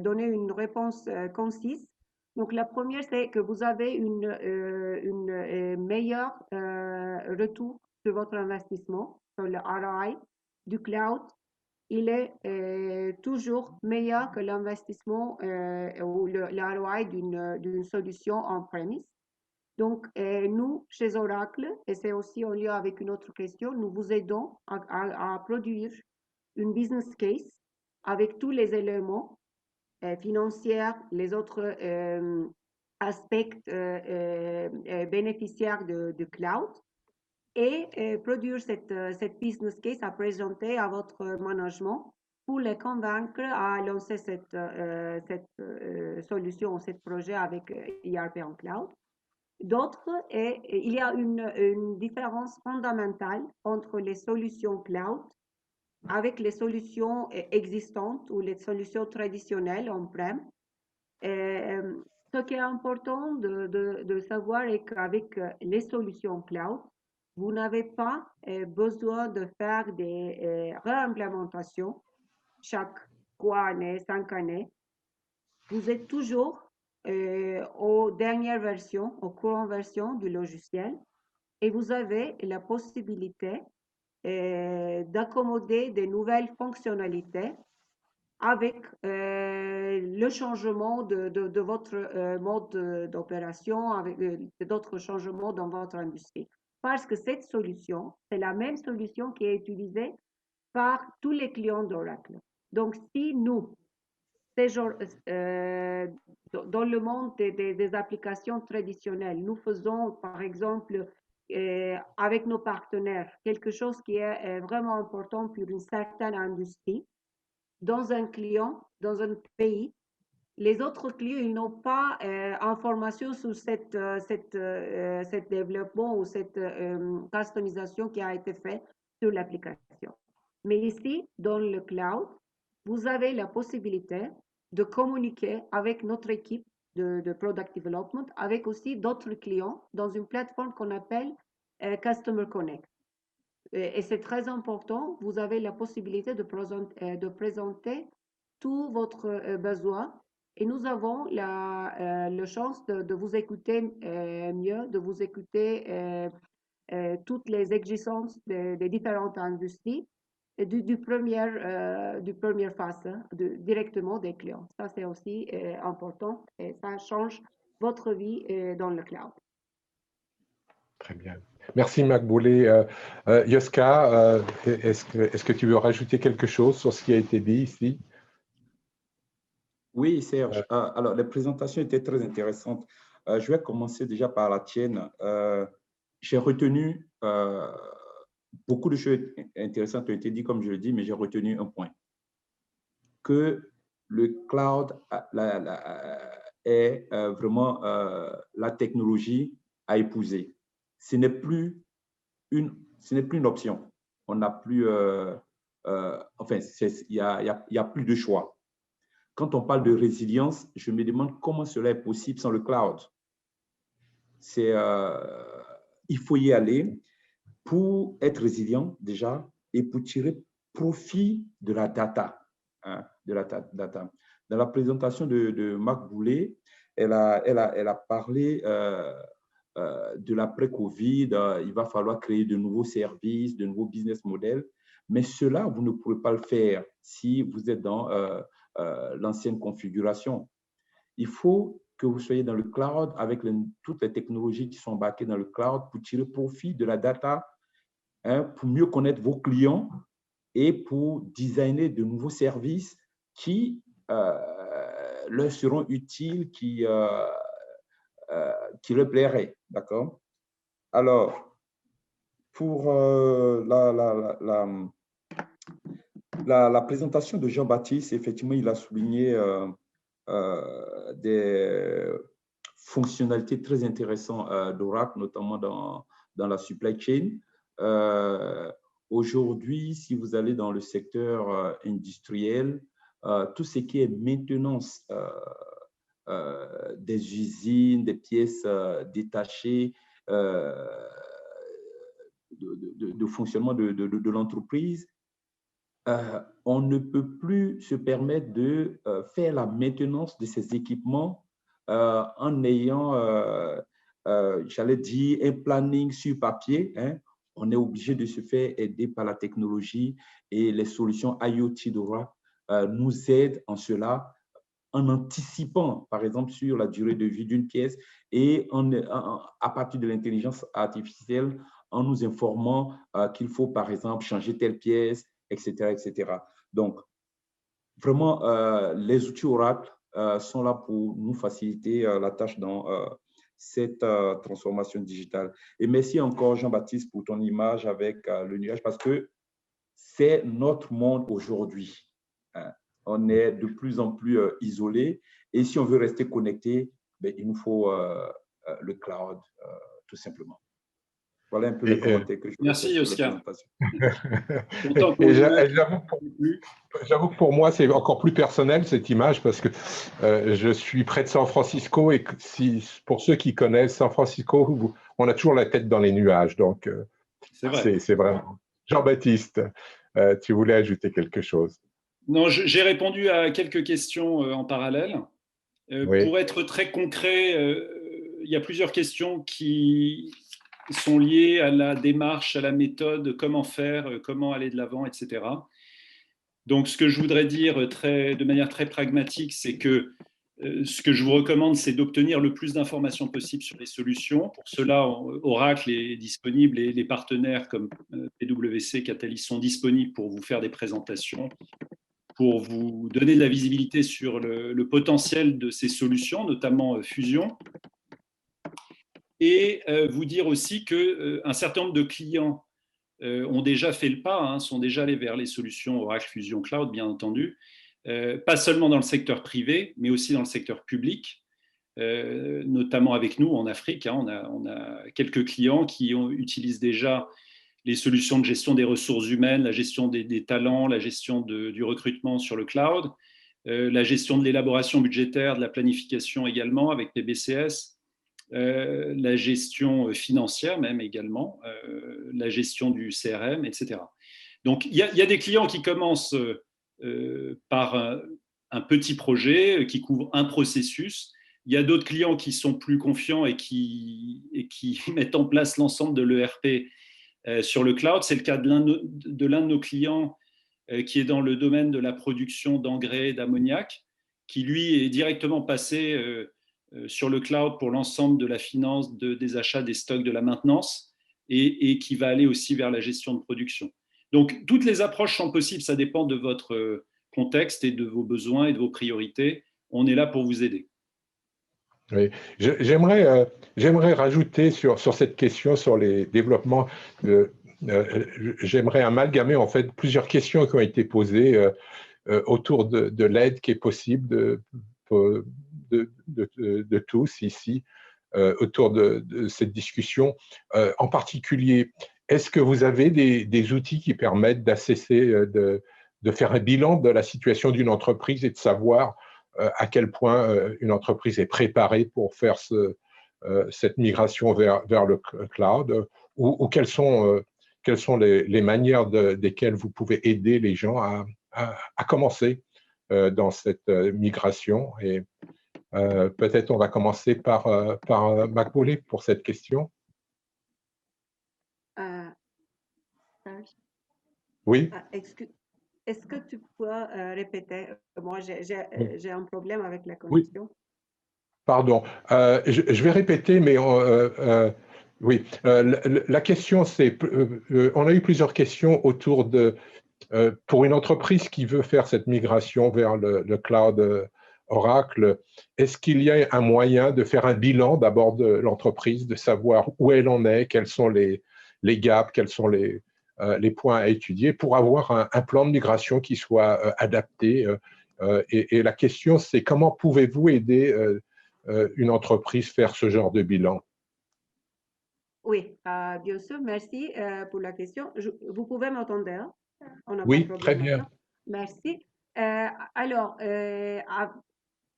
donner une réponse concise, donc la première, c'est que vous avez une meilleure retour sur votre investissement, sur le ROI du cloud. Il est toujours meilleur que l'investissement ou le ROI d'une solution on-premise. Donc, nous, chez Oracle, et c'est aussi en lien avec une autre question, nous vous aidons à produire une business case avec tous les éléments financiers, les autres aspects bénéficiaires de cloud et produire cette business case à présenter à votre management pour les convaincre à lancer cette solution, ce projet avec ERP en cloud. D'autres, il y a une différence fondamentale entre les solutions cloud avec les solutions existantes ou les solutions traditionnelles on-prem. Ce qui est important de savoir est qu'avec les solutions cloud, vous n'avez pas besoin de faire des réimplémentations chaque 3 années, 5 années. Vous êtes toujours aux dernières versions, aux courantes versions du logiciel et vous avez la possibilité d'accommoder des nouvelles fonctionnalités avec le changement de votre mode d'opération, avec d'autres changements dans votre industrie. Parce que cette solution, c'est la même solution qui est utilisée par tous les clients d'Oracle. Donc, si nous, dans le monde des applications traditionnelles, nous faisons, par exemple, avec nos partenaires, quelque chose qui est vraiment important pour une certaine industrie, dans un client, dans un pays, les autres clients, ils n'ont pas information sur cette développement ou cette customisation qui a été faite sur l'application. Mais ici, dans le cloud, vous avez la possibilité de communiquer avec notre équipe de Product Development, avec aussi d'autres clients dans une plateforme qu'on appelle Customer Connect. Et c'est très important, vous avez la possibilité de présenter tout votre besoin et nous avons la chance de vous écouter mieux, de vous écouter toutes les exigences des différentes industries et du première phase, directement des clients. Ça, c'est aussi important et ça change votre vie dans le cloud. Très bien. Merci Makboulé. Yoska, est-ce que tu veux rajouter quelque chose sur ce qui a été dit ici? Oui, Serge. Alors, les présentations étaient très intéressantes. Je vais commencer déjà par la tienne. j'ai retenu beaucoup de choses intéressantes ont été dites, comme je le dis, mais j'ai retenu un point, que le cloud est vraiment la technologie à épouser. Ce n'est plus une option. On n'a plus, enfin, il y a plus de choix. Quand on parle de résilience, je me demande comment cela est possible sans le cloud. Il faut y aller pour être résilient déjà et pour tirer profit de la data. Hein, de la data. Dans la présentation de Marc Boulet, elle a parlé de l'après-Covid. Il va falloir créer de nouveaux services, de nouveaux business models. Mais cela, vous ne pourrez pas le faire si vous êtes dans l'ancienne configuration. Il faut que vous soyez dans le cloud avec toutes les technologies qui sont embarquées dans le cloud pour tirer profit de la data, hein, pour mieux connaître vos clients et pour designer de nouveaux services qui leur seront utiles, qui leur plairaient. D'accord? Alors, pour la présentation de Jean-Baptiste, effectivement, il a souligné des fonctionnalités très intéressantes d'Oracle, notamment dans la supply chain. Aujourd'hui, si vous allez dans le secteur industriel, tout ce qui est maintenance des usines, des pièces détachées, de fonctionnement de l'entreprise, on ne peut plus se permettre de faire la maintenance de ces équipements en ayant, j'allais dire, un planning sur papier. Hein. On est obligé de se faire aider par la technologie et les solutions IoT d'Oracle nous aident en cela, en anticipant, par exemple, sur la durée de vie d'une pièce et à partir de l'intelligence artificielle, en nous informant qu'il faut, par exemple, changer telle pièce, etc., etc. Donc, vraiment, les outils Oracle sont là pour nous faciliter la tâche dans cette transformation digitale. Et merci encore, Jean-Baptiste, pour ton image avec le nuage, parce que c'est notre monde aujourd'hui. Hein. On est de plus en plus isolé. Et si on veut rester connecté, ben, il nous faut le cloud, tout simplement. Voilà un peu les commentaires que je voulais faire sur la présentation. J'avoue que pour moi, c'est encore plus personnel cette image parce que je suis près de San Francisco et pour ceux qui connaissent San Francisco, on a toujours la tête dans les nuages. Donc, c'est vraiment. Jean-Baptiste, tu voulais ajouter quelque chose? Non, j'ai répondu à quelques questions en parallèle. Oui. Pour être très concret, il y a plusieurs questions qui sont liées à la démarche, à la méthode, comment faire, comment aller de l'avant, etc. Donc, ce que je voudrais dire de manière très pragmatique, c'est que ce que je vous recommande, c'est d'obtenir le plus d'informations possible sur les solutions. Pour cela, Oracle est disponible et les partenaires comme PwC, Catalyst sont disponibles pour vous faire des présentations, pour vous donner de la visibilité sur le potentiel de ces solutions, notamment Fusion. Et vous dire aussi qu'un certain nombre de clients ont déjà fait le pas, hein, sont déjà allés vers les solutions Oracle Fusion Cloud, bien entendu, pas seulement dans le secteur privé, mais aussi dans le secteur public, notamment avec nous en Afrique. Hein, on a quelques clients qui utilisent déjà les solutions de gestion des ressources humaines, la gestion des talents, la gestion du recrutement sur le cloud, la gestion de l'élaboration budgétaire, de la planification également avec PBCS, la gestion financière même également, la gestion du CRM, etc. Donc, il y a des clients qui commencent par un petit projet qui couvre un processus. Il y a d'autres clients qui sont plus confiants et qui mettent en place l'ensemble de l'ERP sur le cloud. C'est le cas de l'un de nos clients qui est dans le domaine de la production d'engrais et d'ammoniac, qui lui est directement passé sur le cloud pour l'ensemble de la finance, des achats, des stocks, de la maintenance, et qui va aller aussi vers la gestion de production. Donc, toutes les approches sont possibles, ça dépend de votre contexte et de vos besoins et de vos priorités. On est là pour vous aider. Oui. J'aimerais rajouter sur cette question, sur les développements, j'aimerais amalgamer en fait plusieurs questions qui ont été posées autour de l'aide qui est possible de tous ici, autour de cette discussion. En particulier, est-ce que vous avez des outils qui permettent d'assesser, de faire un bilan de la situation d'une entreprise et de savoir à quel point une entreprise est préparée pour faire cette migration vers le cloud, ou quelles sont les manières desquelles vous pouvez aider les gens à commencer dans cette migration. Et peut-être on va commencer par Makbouly pour cette question. Oui. Est-ce que tu peux répéter? Moi, j'ai un problème avec la Oui. connexion. Pardon. Je vais répéter, mais oui. La question, c'est, on a eu plusieurs questions autour de, pour une entreprise qui veut faire cette migration vers le cloud Oracle, est-ce qu'il y a un moyen de faire un bilan d'abord de l'entreprise, de savoir où elle en est, quels sont les gaps, quels sont les points à étudier pour avoir un plan de migration qui soit adapté. Et la question, c'est comment pouvez-vous aider une entreprise à faire ce genre de bilan? Oui, bien sûr, merci pour la question. Vous pouvez m'entendre, hein? On n'a pas de Oui, problème très bien. maintenant. Merci. Alors,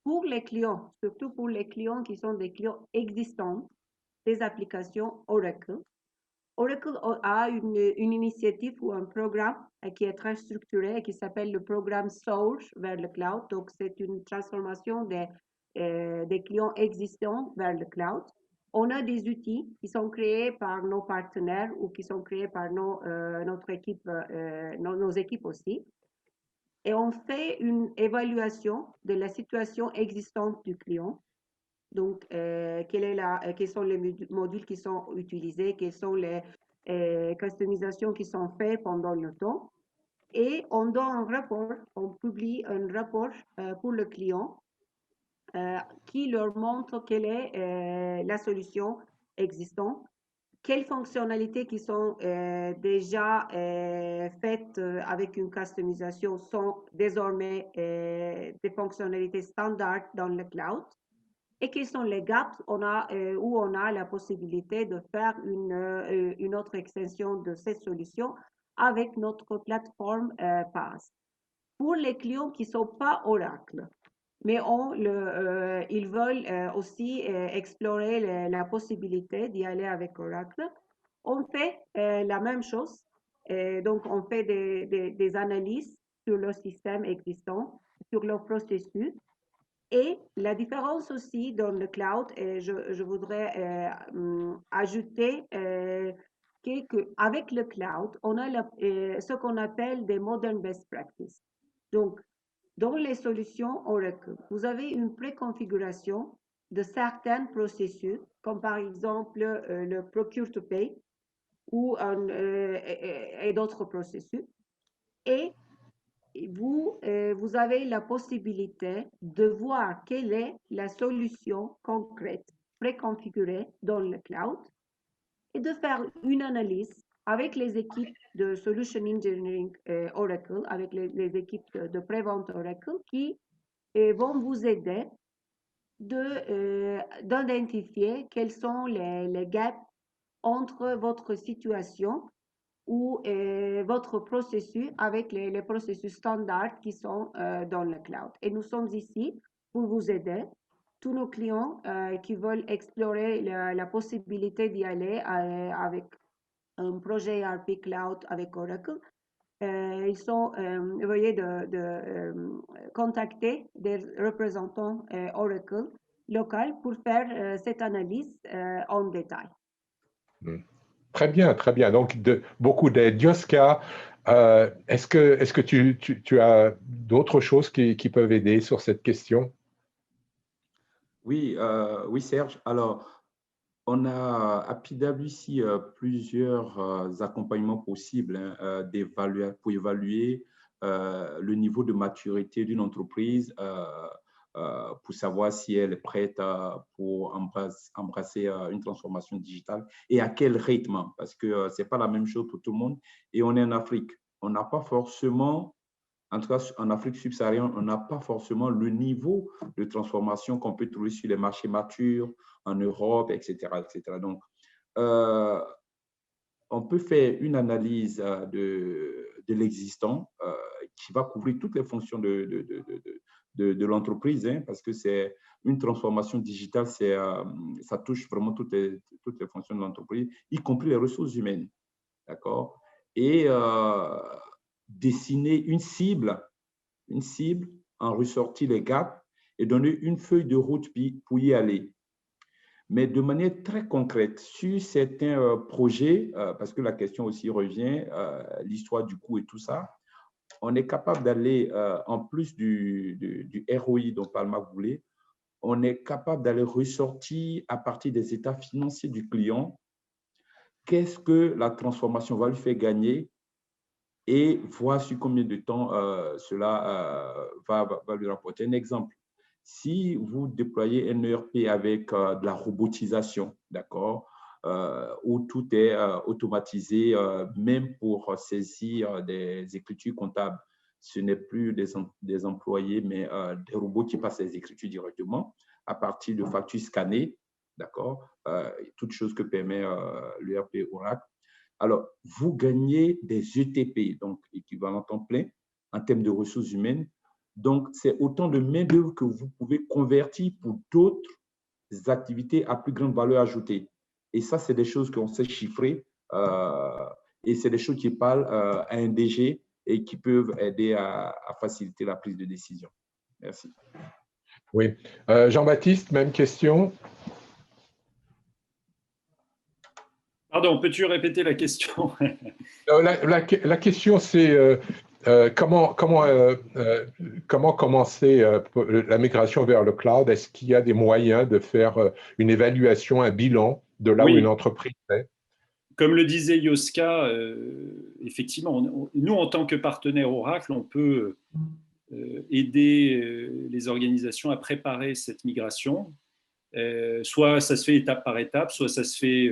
pour les clients, surtout pour les clients qui sont des clients existants des applications Oracle, Oracle a une initiative ou un programme qui est très structuré et qui s'appelle le programme Soul vers le cloud. Donc, c'est une transformation des clients existants vers le cloud. On a des outils qui sont créés par nos partenaires ou qui sont créés par notre équipe, nos équipes aussi. Et on fait une évaluation de la situation existante du client. Donc, quels sont les modules qui sont utilisés, quelles sont les customisations qui sont faites pendant le temps. Et on donne un rapport, on publie un rapport pour le client qui leur montre quelle est la solution existante, quelles fonctionnalités qui sont déjà faites avec une customisation sont désormais des fonctionnalités standards dans le cloud. Et quels sont les gaps où on a la possibilité de faire une autre extension de cette solution avec notre plateforme PaaS. Pour les clients qui ne sont pas Oracle, mais ils veulent aussi explorer la possibilité d'y aller avec Oracle, on fait la même chose. Donc, on fait des analyses sur le système existant, sur le processus. Et la différence aussi dans le cloud, je voudrais ajouter qu'avec le cloud, on a ce qu'on appelle des modern best practices. Donc, dans les solutions Oracle, vous avez une préconfiguration de certains processus, comme par exemple le procure to pay et d'autres processus. Et vous avez la possibilité de voir quelle est la solution concrète préconfigurée dans le cloud et de faire une analyse avec les équipes de Solution Engineering Oracle, avec les équipes de prévente Oracle qui vont vous aider d'identifier quels sont les gaps entre votre situation ou votre processus avec les processus standards qui sont dans le cloud. Et nous sommes ici pour vous aider. Tous nos clients qui veulent explorer la possibilité d'y aller avec un projet ERP Cloud avec Oracle, ils sont veuillez de contacter des représentants Oracle local pour faire cette analyse en détail. Très bien, très bien. Donc, beaucoup d'aide. Yoska, est-ce que tu as d'autres choses qui peuvent aider sur cette question? Oui, oui, Serge. Alors, on a à PwC plusieurs accompagnements possibles pour évaluer le niveau de maturité d'une entreprise pour savoir si elle est prête pour embrasser une transformation digitale et à quel rythme, parce que ce n'est pas la même chose pour tout le monde. Et on est en Afrique. On n'a pas forcément, en tout cas en Afrique subsaharienne, on n'a pas forcément le niveau de transformation qu'on peut trouver sur les marchés matures, en Europe, etc. etc. Donc, on peut faire une analyse de l'existant qui va couvrir toutes les fonctions de l'entreprise, hein, parce que c'est une transformation digitale, ça touche vraiment toutes les fonctions de l'entreprise, y compris les ressources humaines. D'accord? Et dessiner une cible, en ressortir les gaps et donner une feuille de route pour y aller. Mais de manière très concrète, sur certains projets, parce que la question aussi revient, l'histoire du coût et tout ça, on est capable d'aller, en plus du ROI dont Palma voulait, on est capable d'aller ressortir à partir des états financiers du client, qu'est-ce que la transformation va lui faire gagner et voir sur combien de temps cela va lui rapporter. Un exemple. Si vous déployez un ERP avec de la robotisation, d'accord, où tout est automatisé, même pour saisir des écritures comptables, ce n'est plus des employés, mais des robots qui passent les écritures directement à partir de factures scannées, d'accord, toutes choses que permet l'ERP Oracle. Alors, vous gagnez des ETP, donc équivalent temps plein, en termes de ressources humaines. Donc, c'est autant de main-d'œuvre que vous pouvez convertir pour d'autres activités à plus grande valeur ajoutée. Et ça, c'est des choses qu'on sait chiffrer et c'est des choses qui parlent à un DG et qui peuvent aider à faciliter la prise de décision. Merci. Oui. Jean-Baptiste, même question. Pardon, peux-tu répéter la question? La question, c'est comment commencer la migration vers le cloud? Est-ce qu'il y a des moyens de faire une évaluation, un bilan de là où une entreprise est? Comme le disait Yoska, effectivement, nous, en tant que partenaire Oracle, on peut aider les organisations à préparer cette migration. Soit ça se fait étape par étape, soit ça se fait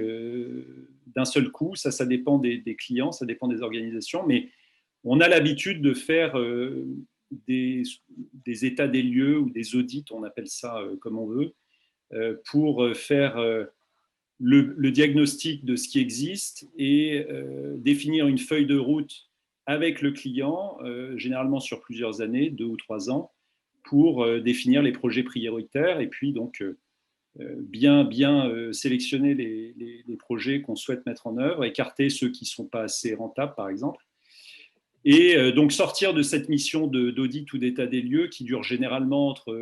d'un seul coup. Ça dépend des clients, ça dépend des organisations. Mais on a l'habitude de faire des états des lieux ou des audits, on appelle ça comme on veut, pour faire le diagnostic de ce qui existe et définir une feuille de route avec le client, généralement sur plusieurs années, 2 ou 3 ans, pour définir les projets prioritaires et puis donc bien sélectionner les projets qu'on souhaite mettre en œuvre, écarter ceux qui ne sont pas assez rentables, par exemple. Et donc sortir de cette mission d'audit ou d'état des lieux qui dure généralement entre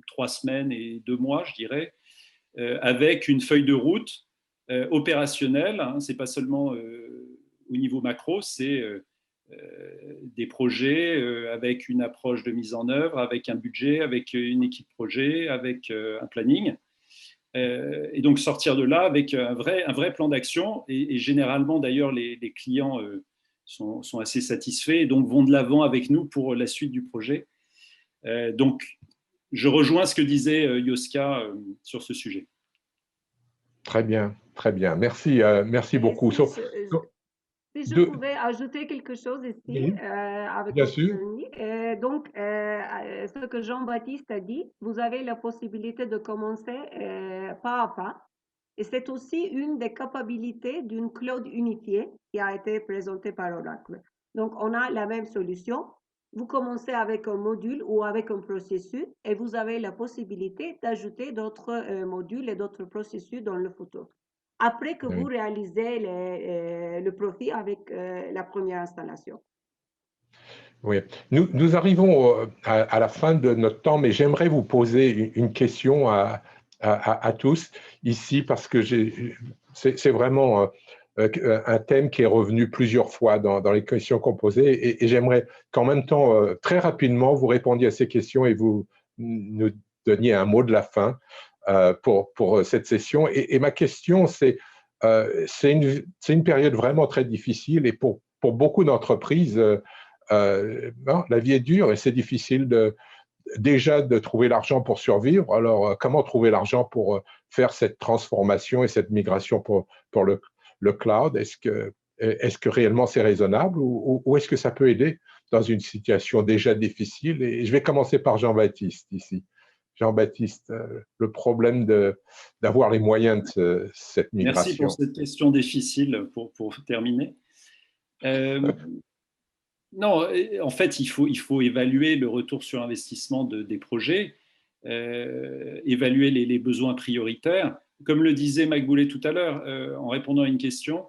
3 semaines et 2 mois, je dirais, avec une feuille de route opérationnelle. Hein, ce n'est pas seulement au niveau macro, c'est des projets avec une approche de mise en œuvre, avec un budget, avec une équipe projet, avec un planning. Et donc sortir de là avec un vrai plan d'action. Et généralement, d'ailleurs, les clients sont assez satisfaits et donc vont de l'avant avec nous pour la suite du projet. Donc, je rejoins ce que disait Yoska sur ce sujet. Très bien, très bien. Merci, merci beaucoup. Si je pouvais ajouter quelque chose ici, avec bien sûr. donc, ce que Jean-Baptiste a dit, vous avez la possibilité de commencer pas à pas. Et c'est aussi une des capacités d'une cloud unifiée qui a été présentée par Oracle. Donc, on a la même solution. Vous commencez avec un module ou avec un processus et vous avez la possibilité d'ajouter d'autres modules et d'autres processus dans le futur. Après que vous réalisez le profit avec la première installation. Oui, nous arrivons à la fin de notre temps, mais j'aimerais vous poser une question à tous ici parce que c'est vraiment un thème qui est revenu plusieurs fois dans les questions qu'on posait et j'aimerais qu'en même temps, très rapidement, vous répondiez à ces questions et vous nous donniez un mot de la fin pour cette session. Et ma question, c'est une période vraiment très difficile et pour beaucoup d'entreprises, la vie est dure et c'est difficile déjà de trouver l'argent pour survivre. Alors, comment trouver l'argent pour faire cette transformation et cette migration pour le cloud? Est-ce que réellement c'est raisonnable ou est-ce que ça peut aider dans une situation déjà difficile? Et je vais commencer par Jean-Baptiste ici. Jean-Baptiste, le problème d'avoir les moyens de cette migration. Merci pour cette question difficile pour terminer. Non, en fait, il faut évaluer le retour sur investissement des projets, évaluer les besoins prioritaires. Comme le disait Mac Boulet tout à l'heure, en répondant à une question,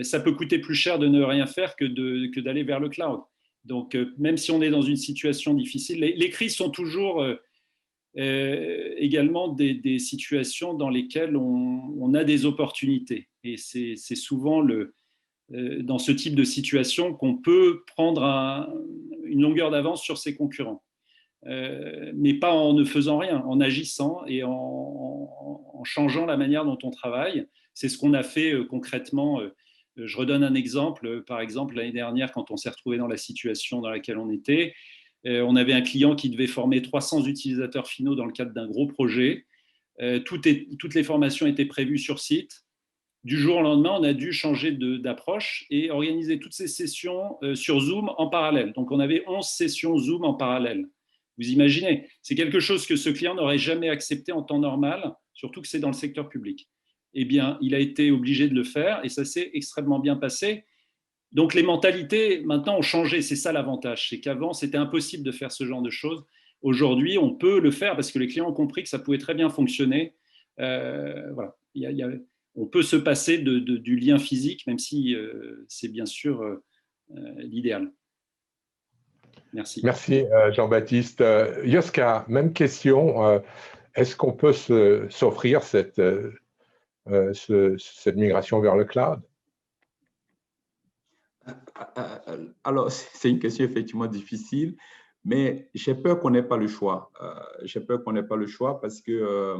ça peut coûter plus cher de ne rien faire que d'aller vers le cloud. Donc, même si on est dans une situation difficile, les crises sont toujours également des situations dans lesquelles on a des opportunités. Et c'est souvent dans ce type de situation qu'on peut prendre une longueur d'avance sur ses concurrents. Mais pas en ne faisant rien, en agissant et en changeant la manière dont on travaille. C'est ce qu'on a fait concrètement. Je redonne un exemple. Par exemple, l'année dernière, quand on s'est retrouvé dans la situation dans laquelle on était, on avait un client qui devait former 300 utilisateurs finaux dans le cadre d'un gros projet. Toutes les formations étaient prévues sur site. Du jour au lendemain, on a dû changer d'approche et organiser toutes ces sessions sur Zoom en parallèle. Donc, on avait 11 sessions Zoom en parallèle. Vous imaginez, c'est quelque chose que ce client n'aurait jamais accepté en temps normal, surtout que c'est dans le secteur public. Eh bien, il a été obligé de le faire et ça s'est extrêmement bien passé. Donc, les mentalités, maintenant, ont changé. C'est ça l'avantage. C'est qu'avant, c'était impossible de faire ce genre de choses. Aujourd'hui, on peut le faire parce que les clients ont compris que ça pouvait très bien fonctionner. Voilà. On peut se passer du lien physique, même si c'est bien sûr l'idéal. Merci. Merci Jean-Baptiste. Yoska, même question. Est-ce qu'on peut s'offrir cette migration vers le cloud? Alors, c'est une question effectivement difficile, mais j'ai peur qu'on n'ait pas le choix. J'ai peur qu'on n'ait pas le choix parce que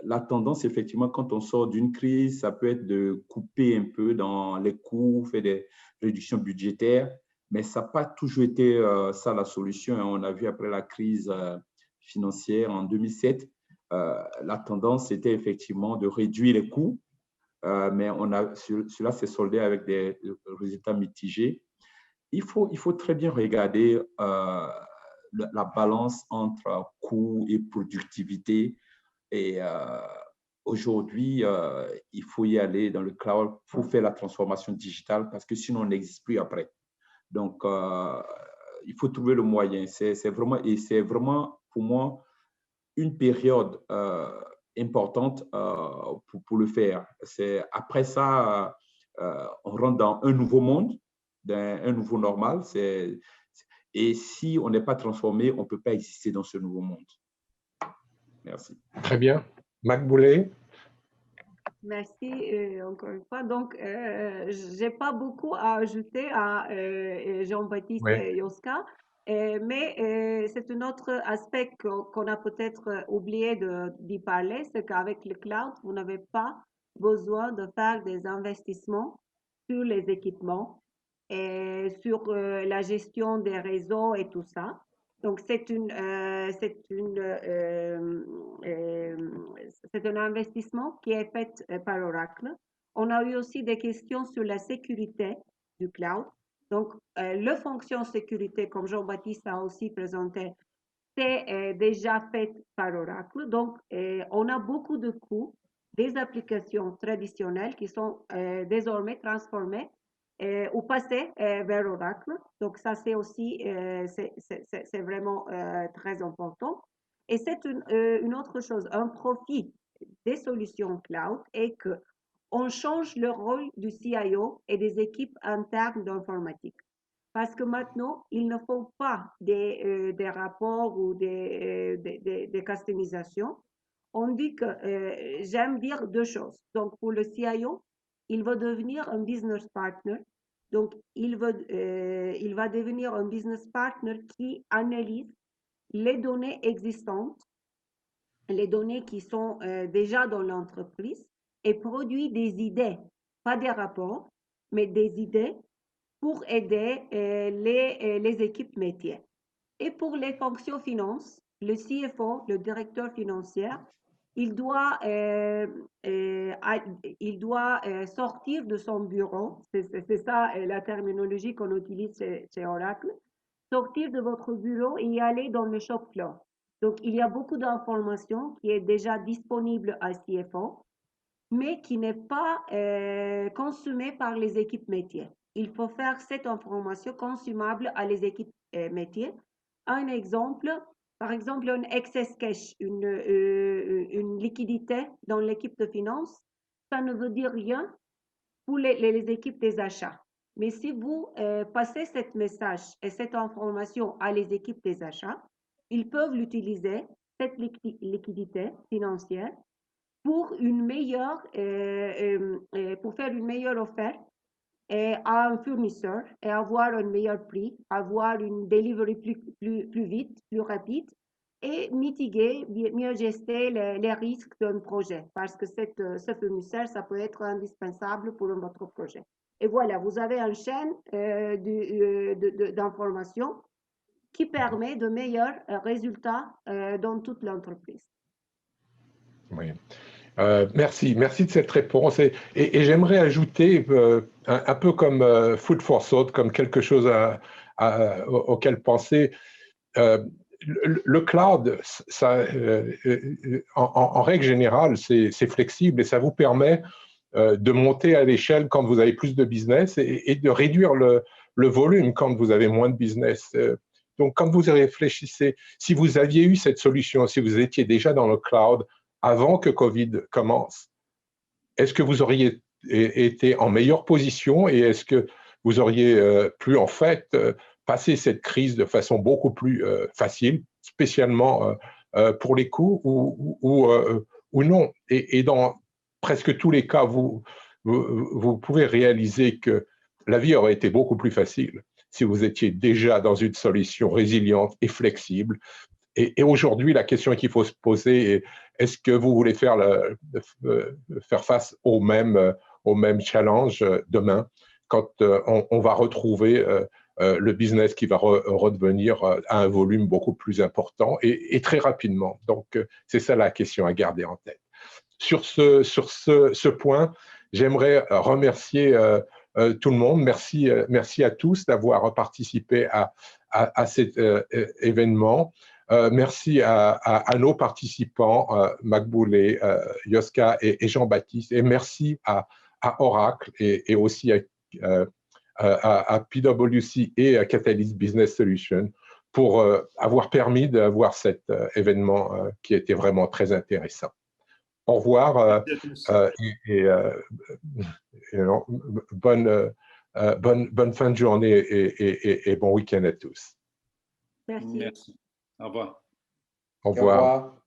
la tendance, effectivement, quand on sort d'une crise, ça peut être de couper un peu dans les coûts, faire des réductions budgétaires, mais ça n'a pas toujours été ça la solution. On a vu après la crise financière en 2007, la tendance était effectivement de réduire les coûts, mais cela s'est soldé avec des résultats mitigés. Il faut très bien regarder la balance entre coûts et productivité. Et aujourd'hui, il faut y aller dans le cloud pour faire la transformation digitale parce que sinon, on n'existe plus après. Donc, il faut trouver le moyen. C'est vraiment, pour moi, une période importante pour le faire. Après ça, on rentre dans un nouveau monde, un nouveau normal. Et si on n'est pas transformé, on ne peut pas exister dans ce nouveau monde. Merci. Très bien. Mac Boulet. Merci encore une fois. Donc, je n'ai pas beaucoup à ajouter à Jean-Baptiste et Yoska, mais c'est un autre aspect qu'on a peut-être oublié d'y parler, c'est qu'avec le cloud, vous n'avez pas besoin de faire des investissements sur les équipements et sur la gestion des réseaux et tout ça. Donc, c'est un investissement qui est fait par Oracle. On a eu aussi des questions sur la sécurité du cloud. Donc, la fonction sécurité, comme Jean-Baptiste a aussi présenté, c'est déjà fait par Oracle. Donc, on a beaucoup de coûts des applications traditionnelles qui sont désormais transformées ou passées vers Oracle. Donc, ça, c'est aussi, c'est vraiment très important. Et c'est une autre chose, un profit des solutions cloud est que on change le rôle du CIO et des équipes internes d'informatique. Parce que maintenant, il ne faut pas des rapports ou des customisations. On dit que j'aime dire deux choses. Donc, pour le CIO, il va devenir un business partner. Donc, il va devenir un business partner qui analyse les données existantes, les données qui sont déjà dans l'entreprise et produit des idées, pas des rapports, mais des idées pour aider les équipes métiers. Et pour les fonctions finances, le CFO, le directeur financier, il doit sortir de son bureau, c'est ça la terminologie qu'on utilise chez Oracle, sortir de votre bureau et y aller dans le shop floor. Donc, il y a beaucoup d'informations qui est déjà disponible à CFO, mais qui n'est pas consommée par les équipes métiers. Il faut faire cette information consommable à les équipes métiers. Un exemple, par exemple, un excess cash, une liquidité dans l'équipe de finance, ça ne veut dire rien pour les équipes des achats. Mais si vous passez ce message et cette information à les équipes des achats, ils peuvent l'utiliser, cette liquidité financière, pour pour faire une meilleure offerte à un fournisseur et avoir un meilleur prix, avoir une delivery plus vite, plus rapide et mitiguer, mieux gérer les risques d'un projet parce que ce fournisseur, ça peut être indispensable pour votre projet. Et voilà, vous avez une chaîne d'informations qui permet de meilleurs résultats dans toute l'entreprise. Oui. Merci de cette réponse. Et j'aimerais ajouter, un peu comme food for thought, comme quelque chose auquel penser. Le cloud, ça, en règle générale, c'est flexible et ça vous permet de monter à l'échelle quand vous avez plus de business et de réduire le volume quand vous avez moins de business. Donc, quand vous réfléchissez, si vous aviez eu cette solution, si vous étiez déjà dans le cloud avant que Covid commence, est-ce que vous auriez été en meilleure position et est-ce que vous auriez pu en fait passer cette crise de façon beaucoup plus facile, spécialement pour les coûts ou non? Et dans presque tous les cas, vous pouvez réaliser que la vie aurait été beaucoup plus facile si vous étiez déjà dans une solution résiliente et flexible. Et aujourd'hui, la question qu'il faut se poser est, est-ce que vous voulez faire face au même challenge demain quand on va retrouver le business qui va redevenir à un volume beaucoup plus important et très rapidement. Donc, c'est ça la question à garder en tête. Sur ce point, j'aimerais remercier tout le monde. Merci à tous d'avoir participé à cet événement. Merci à nos participants, Makboulé, Yoska et Jean-Baptiste. Et merci à Oracle et aussi à PwC et à Catalyst Business Solutions pour avoir permis d'avoir cet événement qui était vraiment très intéressant. Au revoir et bonne fin de journée et bon week-end à tous. Merci. Merci. Au revoir. Au revoir.